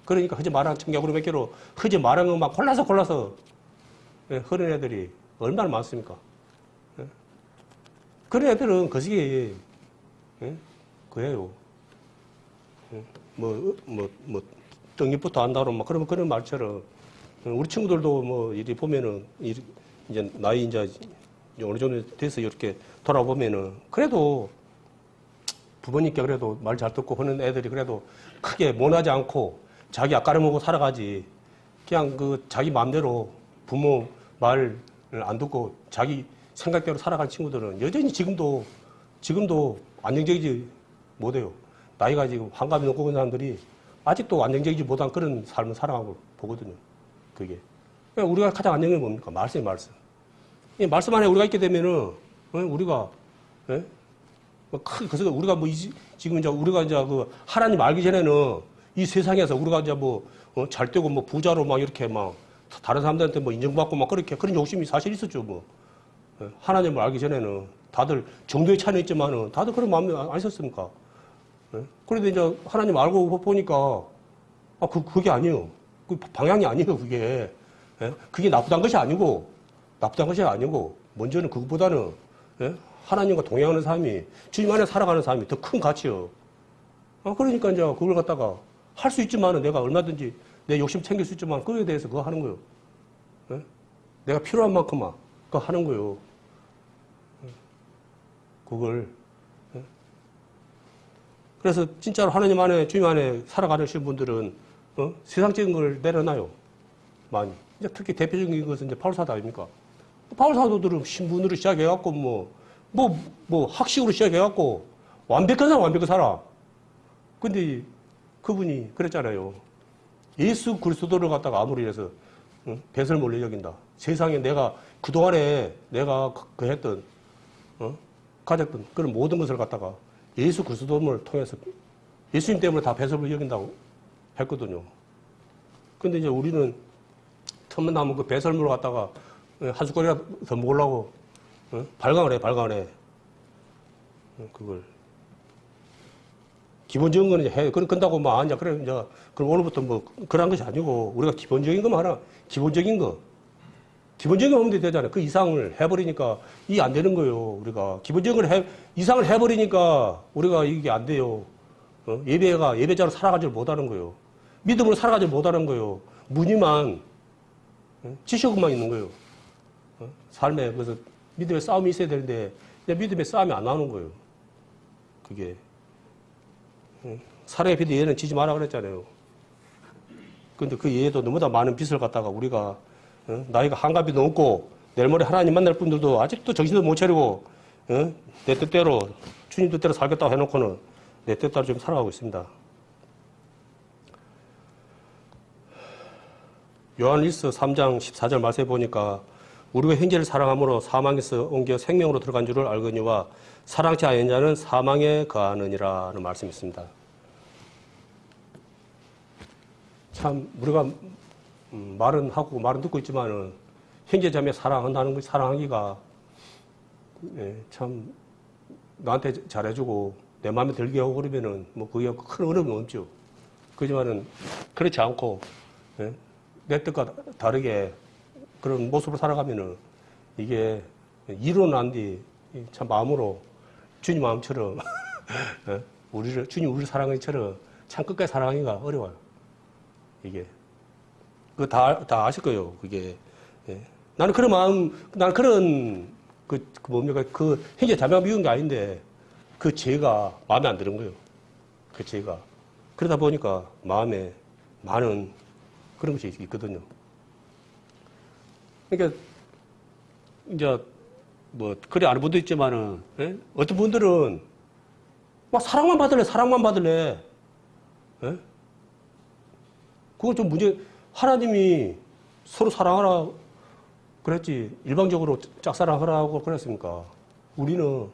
그러니까 허지 말한 청개구리 몇 개로 허지 말한 것만 골라서 흐른 애들이 얼마나 많습니까? 그런 애들은 거시기 그래요. 떡잎부터 안다로 막 그런 말처럼 우리 친구들도 뭐 이리 보면은 이제 나이 이제 어느 정도 돼서 이렇게 돌아보면은 그래도 부모님께 그래도 말 잘 듣고 하는 애들이 그래도 크게 모나지 않고 자기 앞가름 먹고 살아가지 그냥 그 자기 마음대로 부모 말을 안 듣고 자기 생각대로 살아가는 친구들은 여전히 지금도 안정적이지 못해요. 나이가 지금 환갑이 넘고 있는 사람들이 아직도 안정적이지 못한 그런 삶을 살아가고 보거든요. 그게. 그러니까 우리가 가장 안정적인 뭡니까? 말씀. 이 말씀 안에 우리가 있게 되면은, 우리가, 그래서 우리가 지금 이제 우리가 이제 그 하나님 알기 전에는 이 세상에서 우리가 이제 잘 되고 부자로 막 이렇게 막 다른 사람들한테 인정받고 막 그런 욕심이 사실 있었죠, 뭐. 하나님을 알기 전에는 다들 정도의 차이는 있지만은 다들 그런 마음이 안 있었습니까? 그런데 이제 하나님 알고 보니까, 그게 아니에요. 그 방향이 아니에요, 그게. 그게 나쁘단 것이 아니고, 먼저는 그것보다는, 하나님과 동행하는 삶이, 주님 안에 살아가는 삶이 더 큰 가치요. 그러니까 이제 그걸 갖다가 할 수 있지만은 내가 얼마든지 내 욕심 챙길 수 있지만 그거에 대해서 그거 하는 거예요. 내가 필요한 만큼만 그거 하는 거예요. 그걸. 그래서 진짜로 하나님 안에, 주님 안에 살아가시는 분들은, 세상적인 걸 내려놔요. 많이. 이제 특히 대표적인 것은 이제 바울사도 아닙니까? 바울사도들은 신분으로 시작해갖고, 학식으로 시작해갖고, 완벽한 사람, 완벽히 살아. 근데 그분이 그랬잖아요. 예수 그리스도를 갖다가 아무리 해서, 배설물로 여긴다. 세상에 그동안에 내가 했던, 가졌던 그런 모든 것을 갖다가 예수 그리스도를 통해서 예수님 때문에 다 배설물로 여긴다고 했거든요. 근데 이제 우리는 틈만 나면 그 배설물을 갖다가 한 숟가락이라도 더 먹으려고 발광을 해. 그걸. 기본적인 거는 이제 해. 그런다고 그래, 이제, 그럼 오늘부터 그런 것이 아니고, 우리가 기본적인 것만 하나, 기본적인 거. 기본적인 하면 되잖아요. 그 이상을 해버리니까 이게 안 되는 거예요. 우리가 기본적인 이상을 해버리니까 우리가 이게 안 돼요. 예배자로 살아가지를 못하는 거예요. 믿음으로 살아가지를 못하는 거예요. 무늬만 지식만 있는 거예요. 삶에 그래서 믿음의 싸움이 있어야 되는데 믿음의 싸움이 안 나오는 거예요. 그게 사랑의 빛 예는 지지 마라 그랬잖아요. 근데 그 예도 너무나 많은 빛을 갖다가 우리가 나이가 한갑이 넘고 내일 모레 하나님 만날 분들도 아직도 정신도 못 차리고 내 뜻대로 주님 뜻대로 살겠다고 해놓고는 내 뜻대로 좀 살아가고 있습니다. 요한일서 3장 14절 말씀해 보니까 우리가 형제를 사랑함으로 사망에서 옮겨 생명으로 들어간 줄을 알거니와 사랑치 아니한 자는 사망에 거하느니라는 말씀이 있습니다. 참 우리가 말은 하고 말은 듣고 있지만은 형제자매 사랑한다는 거 사랑하기가 참 나한테 잘해주고 내 마음에 들게 하고 그러면은 뭐 그게 큰 어려움은 없죠. 그렇지만은 그렇지 않고 내 뜻과 다르게 그런 모습으로 살아가면은 이게 이루는 안 뒤 참 마음으로 주님 마음처럼 주님 우리를 사랑하기처럼 참 끝까지 사랑하기가 어려워요. 이게 그거 다 아실 거예요. 그게 나는 그런 마음, 나는 그런 뭡니까 그 형제 자매가 미운 게 아닌데 그 죄가 마음에 안 드는 거예요. 그 죄가 그러다 보니까 마음에 많은 그런 것이 있거든요. 그러니까 이제 뭐 그래 아는 분도 있지만은 어떤 분들은 막 사랑만 받을래. 그건 좀 문제. 하나님이 서로 사랑하라 그랬지 일방적으로 짝사랑하라고 그랬습니까? 우리는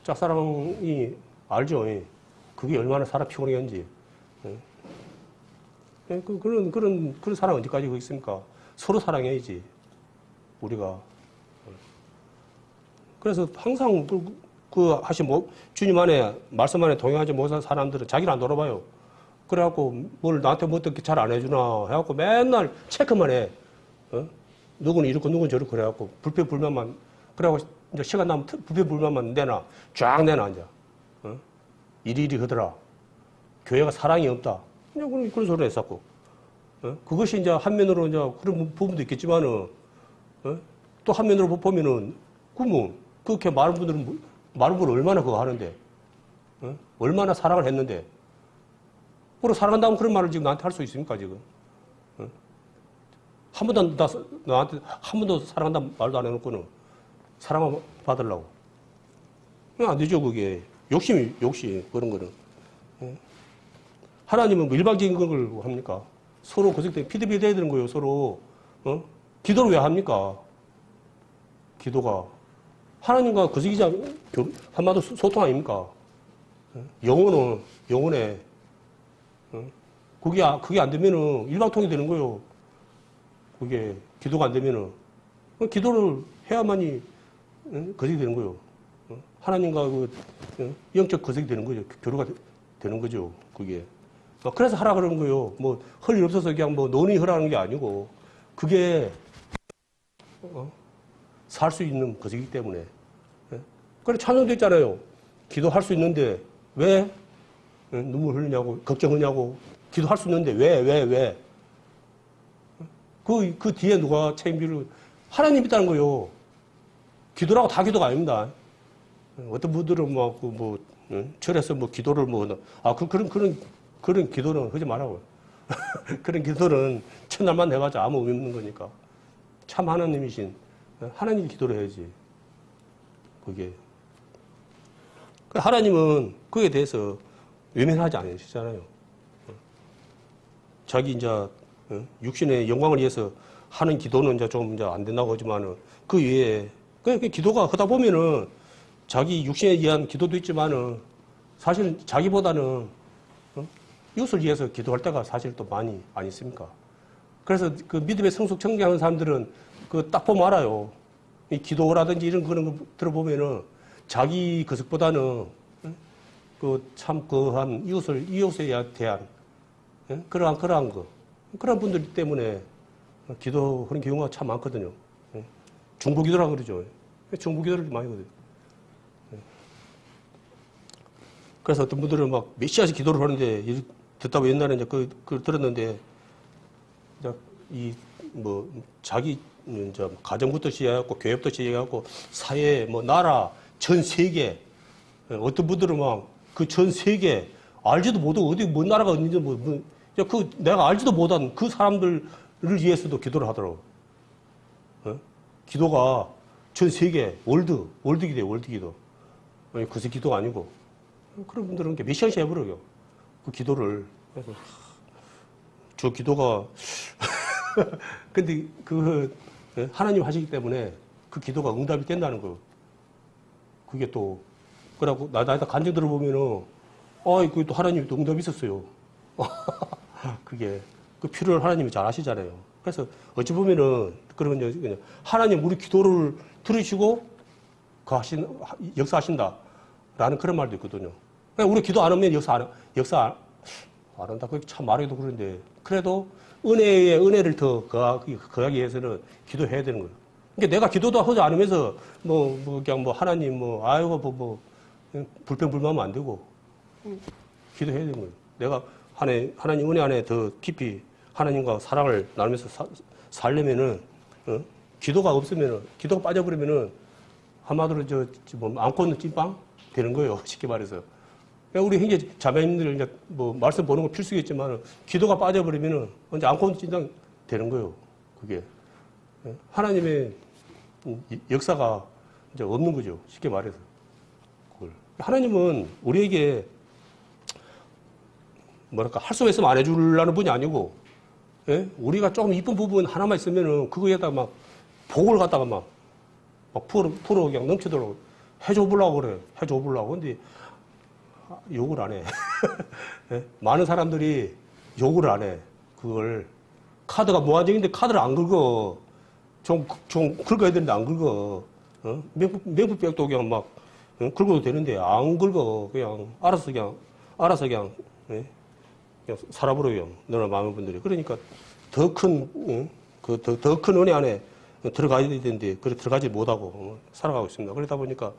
짝사랑이 알죠. 그게 얼마나 사람 피곤하게 하는지. 그런 사랑 언제까지 있습니까? 서로 사랑해야지 우리가. 그래서 항상 주님 안에 말씀 안에 동행하지 못한 사람들은 자기를 안 돌아봐요. 그래갖고 뭘 나한테 뭐 어떻게 잘 안 해주나 해갖고 맨날 체크만 해. 누구는 이렇고 누구는 저렇고 그래갖고 불평불만만 그래갖고 이제 시간 나면 불평불만만 쫙 내놔 이제. 이리 하더라. 교회가 사랑이 없다. 그냥 그런 소리를 했었고. 그것이 이제 한면으로 이제 그런 부분도 있겠지만은 또 한면으로 보면은 그렇게 많은 분들은 얼마나 그거 하는데 얼마나 사랑을 했는데 그리고 사랑한다면 그런 말을 지금 나한테 할 수 있습니까 지금? 한 번도 나한테 한 번도 사랑한다는 말도 안 해놓고는 사랑을 받으려고 안 되죠 그게 욕심 그런 거는. 하나님은 뭐 일방적인 걸 합니까? 서로 고생되게 피드백해야 되는 거예요 서로. 기도를 왜 합니까? 기도가 하나님과 거시기자 한마디로 소통 아닙니까? 영혼에 그게 안 되면은 일방통이 되는 거예요. 그게 기도가 안 되면은 기도를 해야만이 거식이 되는 거예요. 하나님과 영적 거식이 되는 거죠. 교류가 되는 거죠. 그게. 그래서 하라 그러는 거예요. 뭐 할 일 없어서 그냥 뭐 논의 하라는 게 아니고 그게 살 수 있는 것이기 때문에. 그래 찬양도 있잖아요. 기도할 수 있는데 왜 눈물 흘리냐고 걱정하냐고 기도할 수 있는데 왜 그 뒤에 누가 책임지를 하나님 있다는 거예요. 기도라고 다 기도가 아닙니다. 어떤 분들은 절에서 기도를 그런 기도는 하지 말라고요. 그런 기도는 첫날만 해봤자 아무 의미 없는 거니까. 참 하나님이신 하나님 기도를 해야지. 그게. 하나님은 그에 대해서 외면하지 않으시잖아요. 자기 이제 육신의 영광을 위해서 하는 기도는 이제 좀 이제 안 된다고 하지만은 그 외에 그 기도가 하다 보면은 자기 육신에 의한 기도도 있지만은 사실 자기보다는 이웃을 위해서 기도할 때가 사실 또 많이 안 있습니까? 그래서 그 믿음의 성숙 청량하는 사람들은 그 딱 보면 알아요. 이 기도라든지 이런 거 들어보면은 자기 거석보다는 그 참 그한 이웃에 대한 그러한 거 그런 분들 때문에 기도하는 경우가 참 많거든요. 중보기도라고 그러죠. 중보기도를 많이 하거든요. 그래서 어떤 분들은 막 몇 시간씩 기도를 하는데, 듣다 보면 옛날에 이제 그걸 들었는데, 자기, 이제 가정부터 시작해갖고, 교회부터 시작해갖고, 사회, 나라, 전 세계, 어떤 분들은 막 그 전 세계, 알지도 못하고, 어디, 뭔 나라가 어딘지, 내가 알지도 못한 그 사람들을 위해서도 기도를 하더라고. 기도가 전 세계, 월드기도예요, 월드기도. 그새 기도가 아니고. 그런 분들은 몇 시간씩 해버려요. 그 기도를. 그래서, 저 기도가, 근데 하나님 하시기 때문에 그 기도가 응답이 된다는 거예요. 그게 또, 그러고, 나다 간증 들어보면은, 그게 또 하나님이 또 응답이 있었어요. 그게, 그 필요를 하나님이 잘 아시잖아요. 그래서 어찌 보면은, 그냥 하나님 우리 기도를 들으시고, 역사하신다. 라는 그런 말도 있거든요. 우리 기도 안 하면 역사 안 한다. 그게 참 말하기도 그런데, 그래도 은혜를 더 거하기 위해서는 기도해야 되는 거예요. 그러니까 내가 기도도 하지 않으면서, 그냥 하나님, 불평불만하면 안 되고, 기도해야 되는 거예요. 내가 하나님 은혜 안에 더 깊이 하나님과 사랑을 나누면서 살려면은, 기도가 없으면은, 기도가 빠져버리면은, 한마디로 안고 있는 찐빵 되는 거예요. 쉽게 말해서. 우리 형제 자매님들 이제 말씀 보는 거 필수겠지만, 기도가 빠져버리면은, 이제 안고 있는 찐빵 되는 거예요. 그게. 하나님의 역사가 이제 없는 거죠. 쉽게 말해서. 그걸. 하나님은 우리에게 할 수 있으면 안 해주려는 분이 아니고, 우리가 조금 이쁜 부분 하나만 있으면은 그거에다가 복을 갖다가 풀어 그냥 넘치도록 해줘보려고 그래. 해줘보려고. 근데 욕을 안 해. 많은 사람들이 욕을 안 해. 그걸. 카드가 무한정인데 카드를 안 긁어. 좀 긁어야 되는데 안 긁어. 명품백도 그냥 긁어도 되는데 안 긁어. 그냥 알아서 그냥 살아버려요. 너나 많은 분들이. 그러니까 더 큰 은혜 안에 들어가야 되는데, 들어가지 못하고 살아가고 있습니다. 그러다 보니까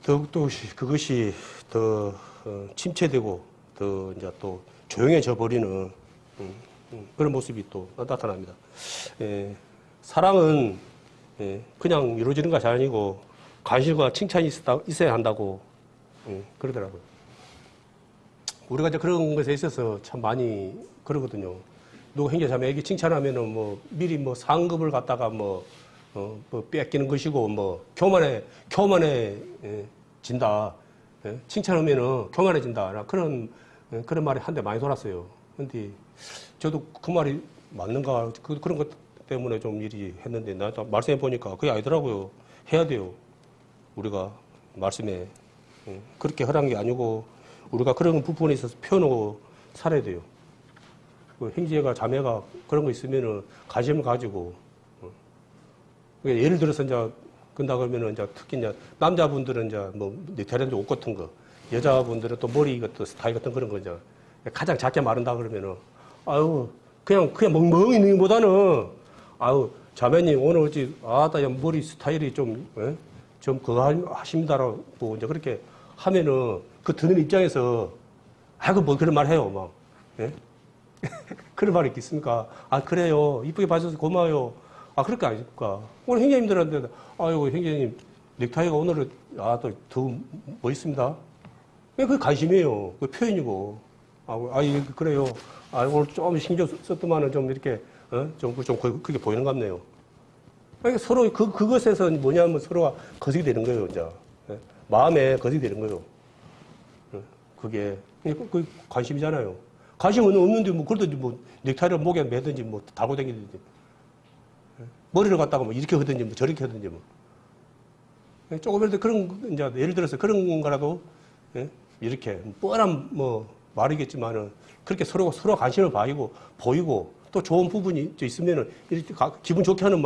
더욱더 그것이 더 침체되고, 더 이제 또 조용해져 버리는 그런 모습이 또 나타납니다. 사랑은 그냥 이루어지는 것이 아니고, 관심과 칭찬이 있어야 한다고 그러더라고요. 우리가 이제 그런 것에 있어서 참 많이 그러거든요. 누구 형제 자매에게 칭찬하면은 미리 상급을 갖다가 뺏기는 것이고, 교만해진다. 칭찬하면은 교만해진다. 그런 말이 한때 많이 돌았어요. 근데 저도 그 말이 맞는가, 그런 것 때문에 좀 일이 했는데, 나 말씀해 보니까 그게 아니더라고요. 해야 돼요. 우리가 말씀에. 그렇게 하라는 게 아니고, 우리가 그런 부분에 있어서 표현하고 살아야 돼요. 형제가, 자매가 그런 거 있으면은 관심을 가지고, 예를 들어서 이제, 근다 그러면은 이제 특히 이제 남자분들은 이제 넥타이라든지 옷 같은 거, 여자분들은 또 머리 같은 스타일 같은 그런 거 이제 가장 작게 마른다 그러면은, 그냥 멍멍이 있는 것보다는, 자매님 오늘 어찌, 머리 스타일이 좀 그거 하십니다라고 이제 그렇게 하면은, 그 듣는 입장에서, 그런 말 해요, 그런 말이 있겠습니까? 그래요. 이쁘게 봐줘서 고마워요. 그럴 거 아닙니까? 오늘 형제님들한테, 형제님, 넥타이가 오늘은, 더 멋있습니다. 그게 관심이에요. 그 표현이고. 그래요. 오늘 좀 신경 썼더만은 좀 이렇게, 그게 보이는 것 같네요. 그러니까 서로 그것에서 뭐냐면 서로가 거짓이 되는 거예요, 이제. 마음에 거짓이 되는 거예요. 그게 관심이잖아요. 관심은 없는데, 그러든지 넥타이를 목에 매든지, 달고 다니든지. 머리를 갖다가 이렇게 하든지, 저렇게 하든지, 조금이라도 이제 예를 들어서 그런 거라도, 이렇게, 뻔한 말이겠지만은, 그렇게 서로 관심을 보이고, 또 좋은 부분이 있으면은, 이렇게 기분 좋게 하는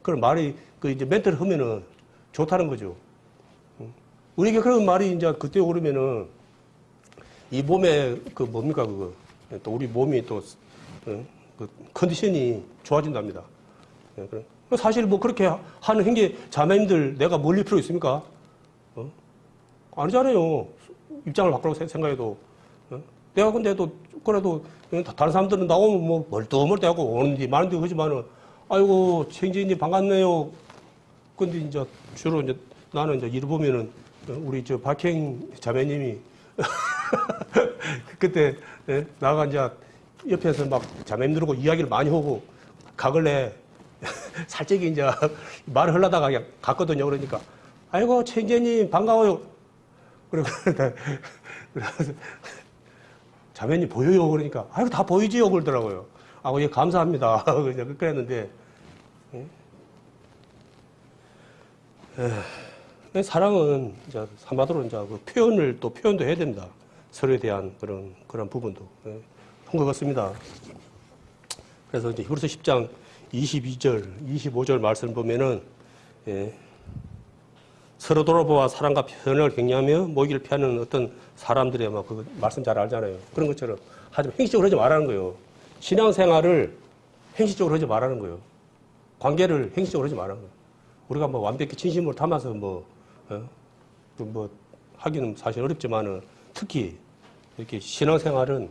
그런 말이, 이제 멘트를 하면은 좋다는 거죠. 우리에게 그런 말이 이제 그때 오르면은, 이 몸에 뭡니까, 그거. 또 우리 몸이 또, 그 컨디션이 좋아진답니다. 예, 그래. 사실 뭐 그렇게 하는 행계 자매님들 내가 몰릴 필요 있습니까? 아니잖아요. 입장을 바꾸라고 생각해도. 내가 근데 또, 그래도, 다른 사람들은 나오면 뭐, 멀뚱멀뚱하고 오는데, 마는데 그러지만은, 아이고, 챙지님 반갑네요. 근데 이제 주로 이제 나는 이제 일 보면은, 우리 저 박행 자매님이, 그때, 예, 나가 이제 옆에서 막 자매님들하고 이야기를 많이 하고, 가글래, 살짝이 이제 말을 하려다가 그냥 갔거든요. 그러니까, 아이고, 챙지님 반가워요. 그래서 자매님 보여요? 그러니까 아이고 다 보이지요? 그러더라고요. 아, 예, 감사합니다. 그냥 그랬는데 사랑은 이제 한마디로 이제 그 표현도 해야 됩니다. 서로에 대한 그런 부분도 한 것 같습니다. 그래서 이제 히브리서 10장 22절, 25절 말씀 보면은 서로 돌아보아 사랑과 편을 격려하며 모이기를 피하는 어떤 사람들의 막 그 말씀 잘 알잖아요. 그런 것처럼 하지만 행식적으로 하지 말라는 거예요. 신앙생활을 행식적으로 하지 말라는 거예요. 관계를 행식적으로 하지 말라는 거예요. 우리가 뭐 완벽히 진심으로 담아서 뭐 하기는 사실 어렵지만은 특히 이렇게 신앙생활은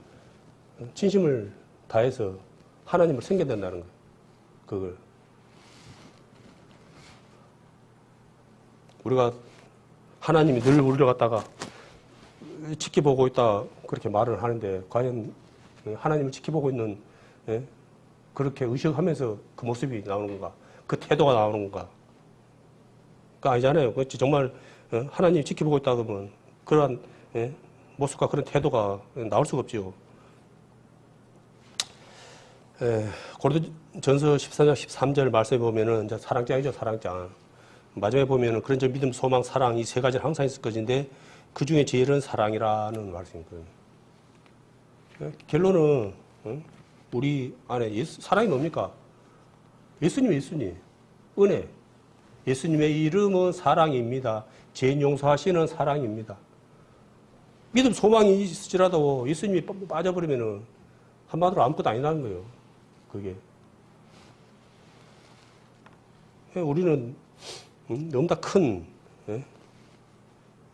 진심을 다해서 하나님을 섬겨야 된다는 거예요. 그걸. 우리가 하나님이 늘 우리를 갖다가 지켜보고 있다 그렇게 말을 하는데 과연 하나님을 지켜보고 있는 그렇게 의식하면서 그 모습이 나오는 건가? 그 태도가 나오는 건가? 그거 아니잖아요. 그렇지 정말 하나님이 지켜보고 있다 그러면 그러한 모습과 그런 태도가 나올 수가 없죠. 고린도전서 14장 13절 말씀에 보면은 이제 사랑장이죠, 사랑장. 마지막에 보면은 그런 점 믿음, 소망, 사랑 이 세 가지는 항상 있을 것인데 그 중에 제일은 사랑이라는 말씀이거든요. 결론은 우리 안에 사랑이 뭡니까? 예수님, 은혜. 예수님의 이름은 사랑입니다. 죄인 용서하시는 사랑입니다. 믿음, 소망이 있을지라도 예수님이 빠져버리면은 한마디로 아무것도 아니라는 거예요. 그게. 우리는 너무 다 큰,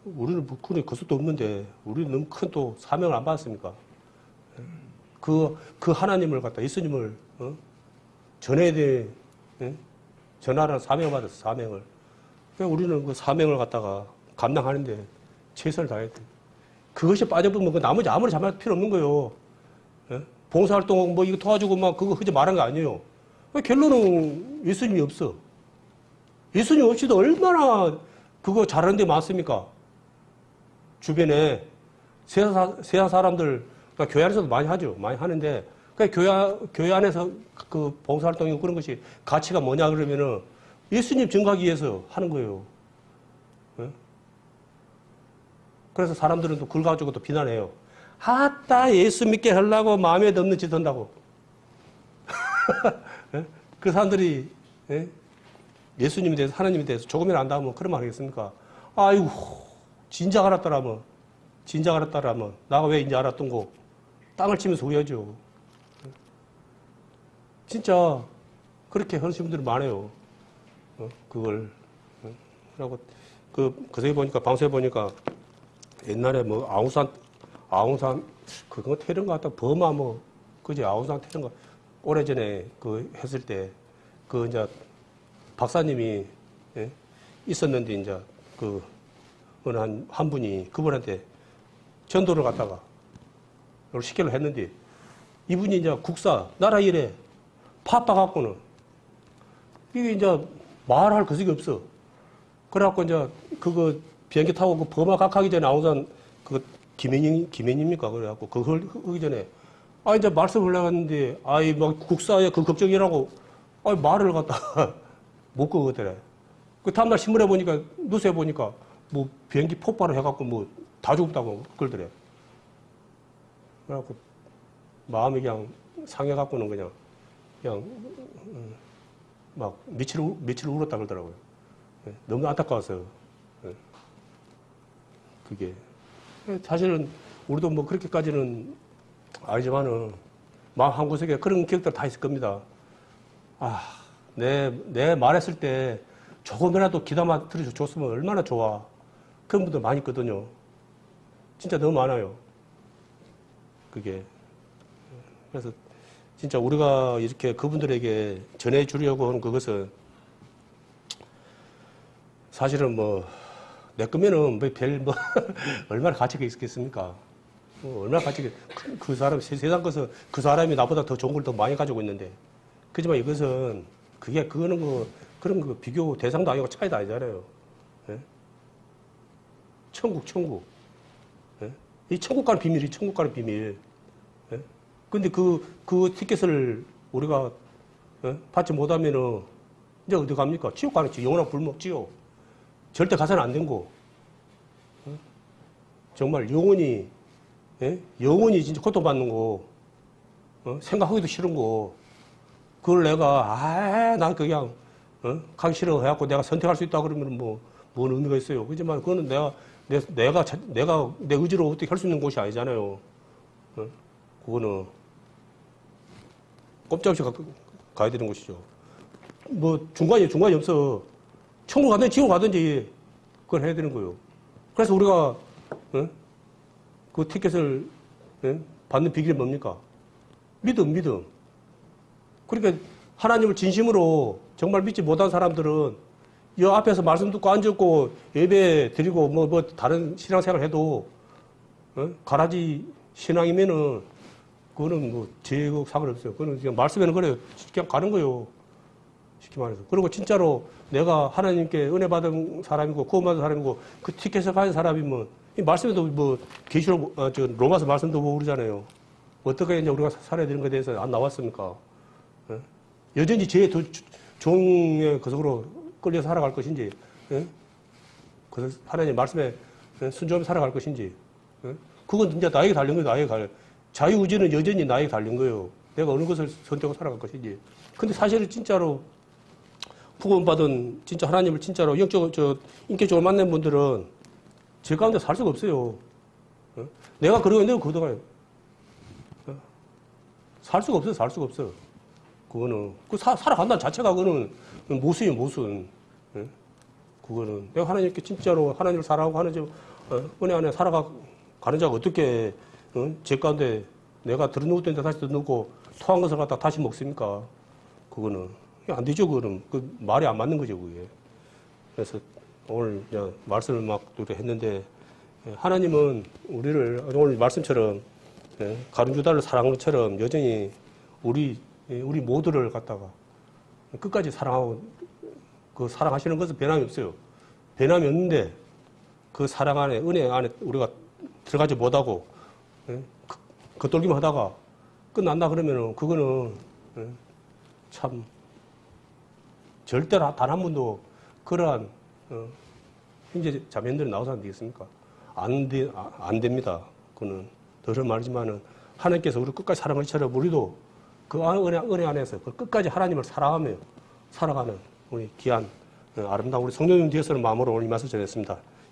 우리는 뭐, 그런 것도 없는데, 우리는 너무 큰 또 사명을 안 받았습니까? 그 하나님을 갖다, 예수님을, 전해야 돼, 전하라는 사명을 받았어, 사명을. 그러니까 우리는 그 사명을 갖다가 감당하는데 최선을 다해야 돼. 그것이 빠져보면 그 나머지 아무리 잘할 필요 없는 거예요. 봉사활동하고 뭐 이거 도와주고 막 그거 하지 말한 거 아니에요. 결론은 예수님이 없어. 예수님 없이도 얼마나 그거 잘하는 데 많습니까? 주변에 세상 사람들, 그러니까 교회 안에서도 많이 하죠. 많이 하는데, 그러니까 교회 안에서 그 봉사활동이고 그런 것이 가치가 뭐냐 그러면은 예수님 증거하기 위해서 하는 거예요. 그래서 사람들은 또 그걸 가지고 또 비난해요. 아따, 예수 믿게 하려고 마음에 없는 짓 한다고. 그 사람들이, 예수님에 대해서, 하나님에 대해서 조금이라도 안다면 그런 말 하겠습니까? 아이고, 진작 알았더라면, 나가 왜 이제 알았던 거, 땅을 치면서 후회하죠. 진짜, 그렇게 하시는 분들이 많아요. 그걸. 그러고, 그새 보니까, 방송에 보니까, 옛날에 뭐, 아웅산, 그거 태른 것 같다. 버마 뭐, 그지, 아웅산 태른 거, 오래전에 했을 때, 이제, 박사님이, 있었는데, 이제, 어느 한 분이 그분한테 전도를 갖다가, 시키려 했는데, 이분이 이제 나라 일에 바빠갖고는, 이게 이제 말할 그석이 없어. 그래갖고 이제, 비행기 타고 그 버마 각하기 전에 아웅산, 김해님입니까? 그래갖고, 그걸 하기 전에, 이제 말씀을 하려고 했는데, 막 국사에 그 걱정이라고, 말을 갖다가 못 끄거더래. 그 다음날 신문에 보니까, 뉴스에 보니까, 뭐, 비행기 폭발을 해갖고, 뭐, 다 죽었다고 그러더래. 그래갖고, 마음이 그냥 상해갖고는 그냥, 막, 며칠 울었다 그러더라고요. 너무 안타까워서. 그게. 사실은, 우리도 뭐, 그렇게까지는 아니지만은, 마음 한구석에 그런 기억들 다 있을 겁니다. 내 말했을 때 조금이라도 귀담아 들어줬으면 얼마나 좋아. 그런 분들 많이 있거든요. 진짜 너무 많아요. 그게. 그래서 진짜 우리가 이렇게 그분들에게 전해주려고 하는 그것은 사실은 내 거면은 얼마나 가치가 있겠습니까? 얼마나 가치가, 그 사람, 세상 것은 그 사람이 나보다 더 좋은 걸 더 많이 가지고 있는데. 그렇지만 이것은, 그런 거 비교 대상도 아니고 차이도 아니잖아요. 예? 천국. 예? 이 천국 가는 비밀이 천국 가는 비밀. 예? 근데 그 티켓을 우리가, 받지 못하면은, 이제 어디 갑니까? 지옥 가는 지 영원한 불목 지옥. 절대 가서는 안 된 거. 정말 영원히 진짜 고통받는 거, 생각하기도 싫은 거, 그걸 내가, 난 그냥, 가기 싫어 해갖고 내가 선택할 수 있다 그러면 뭔 의미가 있어요. 그렇지만 그거는 내가 내 의지로 어떻게 할 수 있는 곳이 아니잖아요. 그거는 꼼짝없이 가야 되는 곳이죠. 중간이 없어. 천국 가든지 지옥 가든지 그걸 해야 되는 거예요. 그래서 우리가, 그 티켓을 받는 비결이 뭡니까? 믿음. 그러니까 하나님을 진심으로 정말 믿지 못한 사람들은 이 앞에서 말씀 듣고 앉았고 예배 드리고 다른 신앙생활 해도 가라지 신앙이면은 그거는 죄고 상관없어요. 그거는 그냥 말씀에는 그래요. 그냥 가는 거예요. 쉽게 말해서. 그리고 진짜로 내가 하나님께 은혜 받은 사람이고 구원받은 사람이고 그 티켓을 가진 사람이면 이 말씀에도 계시록 로마서 말씀도 보고 그러잖아요. 어떻게 이제 우리가 살아야 되는 것에 대해서 안 나왔습니까? 여전히 죄의 종의 거석으로 끌려 살아갈 것인지, 하나님 말씀에 순종하며 살아갈 것인지, 그건 진짜 나에게 달린 거예요. 나에게 달린. 자유의지는 여전히 나에게 달린 거예요. 내가 어느 것을 선택하고 살아갈 것인지. 근데 사실은 진짜로 구원받은 진짜 하나님을 진짜로 인격적으로 만난 분들은 제 가운데 살 수가 없어요. 내가 그러고 내가 거둬가요. 살 수가 없어. 그거는, 살아간다는 자체가 그거는 모순이에요, 모순. 그거는 내가 하나님께 진짜로 하나님을 사랑하고 하나님 은혜 안에 살아가는 자가 어떻게 제 가운데 내가 들어누웠던 데 다시 들어누고 토한 것을 갖다 다시 먹습니까? 그거는 안 되죠. 그거는 그 말이 안 맞는 거죠, 그게. 그래서 오늘 그냥 말씀을 막 했는데 하나님은 우리를 오늘 말씀처럼 가룟 유다를 사랑한 것처럼 여전히 우리 모두를 갖다가 끝까지 사랑하고 그 사랑하시는 것은 변함이 없어요. 변함이 없는데 그 사랑 안에 은혜 안에 우리가 들어가지 못하고 겉돌기만 하다가 끝난다 그러면은 그거는 참 절대로 단 한 번도 그러한 형제 자매들이 나와서 안 되겠습니까? 안 됩니다. 그거는 더러운 말이지만은 하나님께서 우리를 끝까지 사랑한 것처럼 우리도 그 은혜 안에서 끝까지 하나님을 사랑하며 살아가는 우리 귀한 아름다운 우리 성도님 되었을 마음으로 오늘 이 말씀 전했습니다.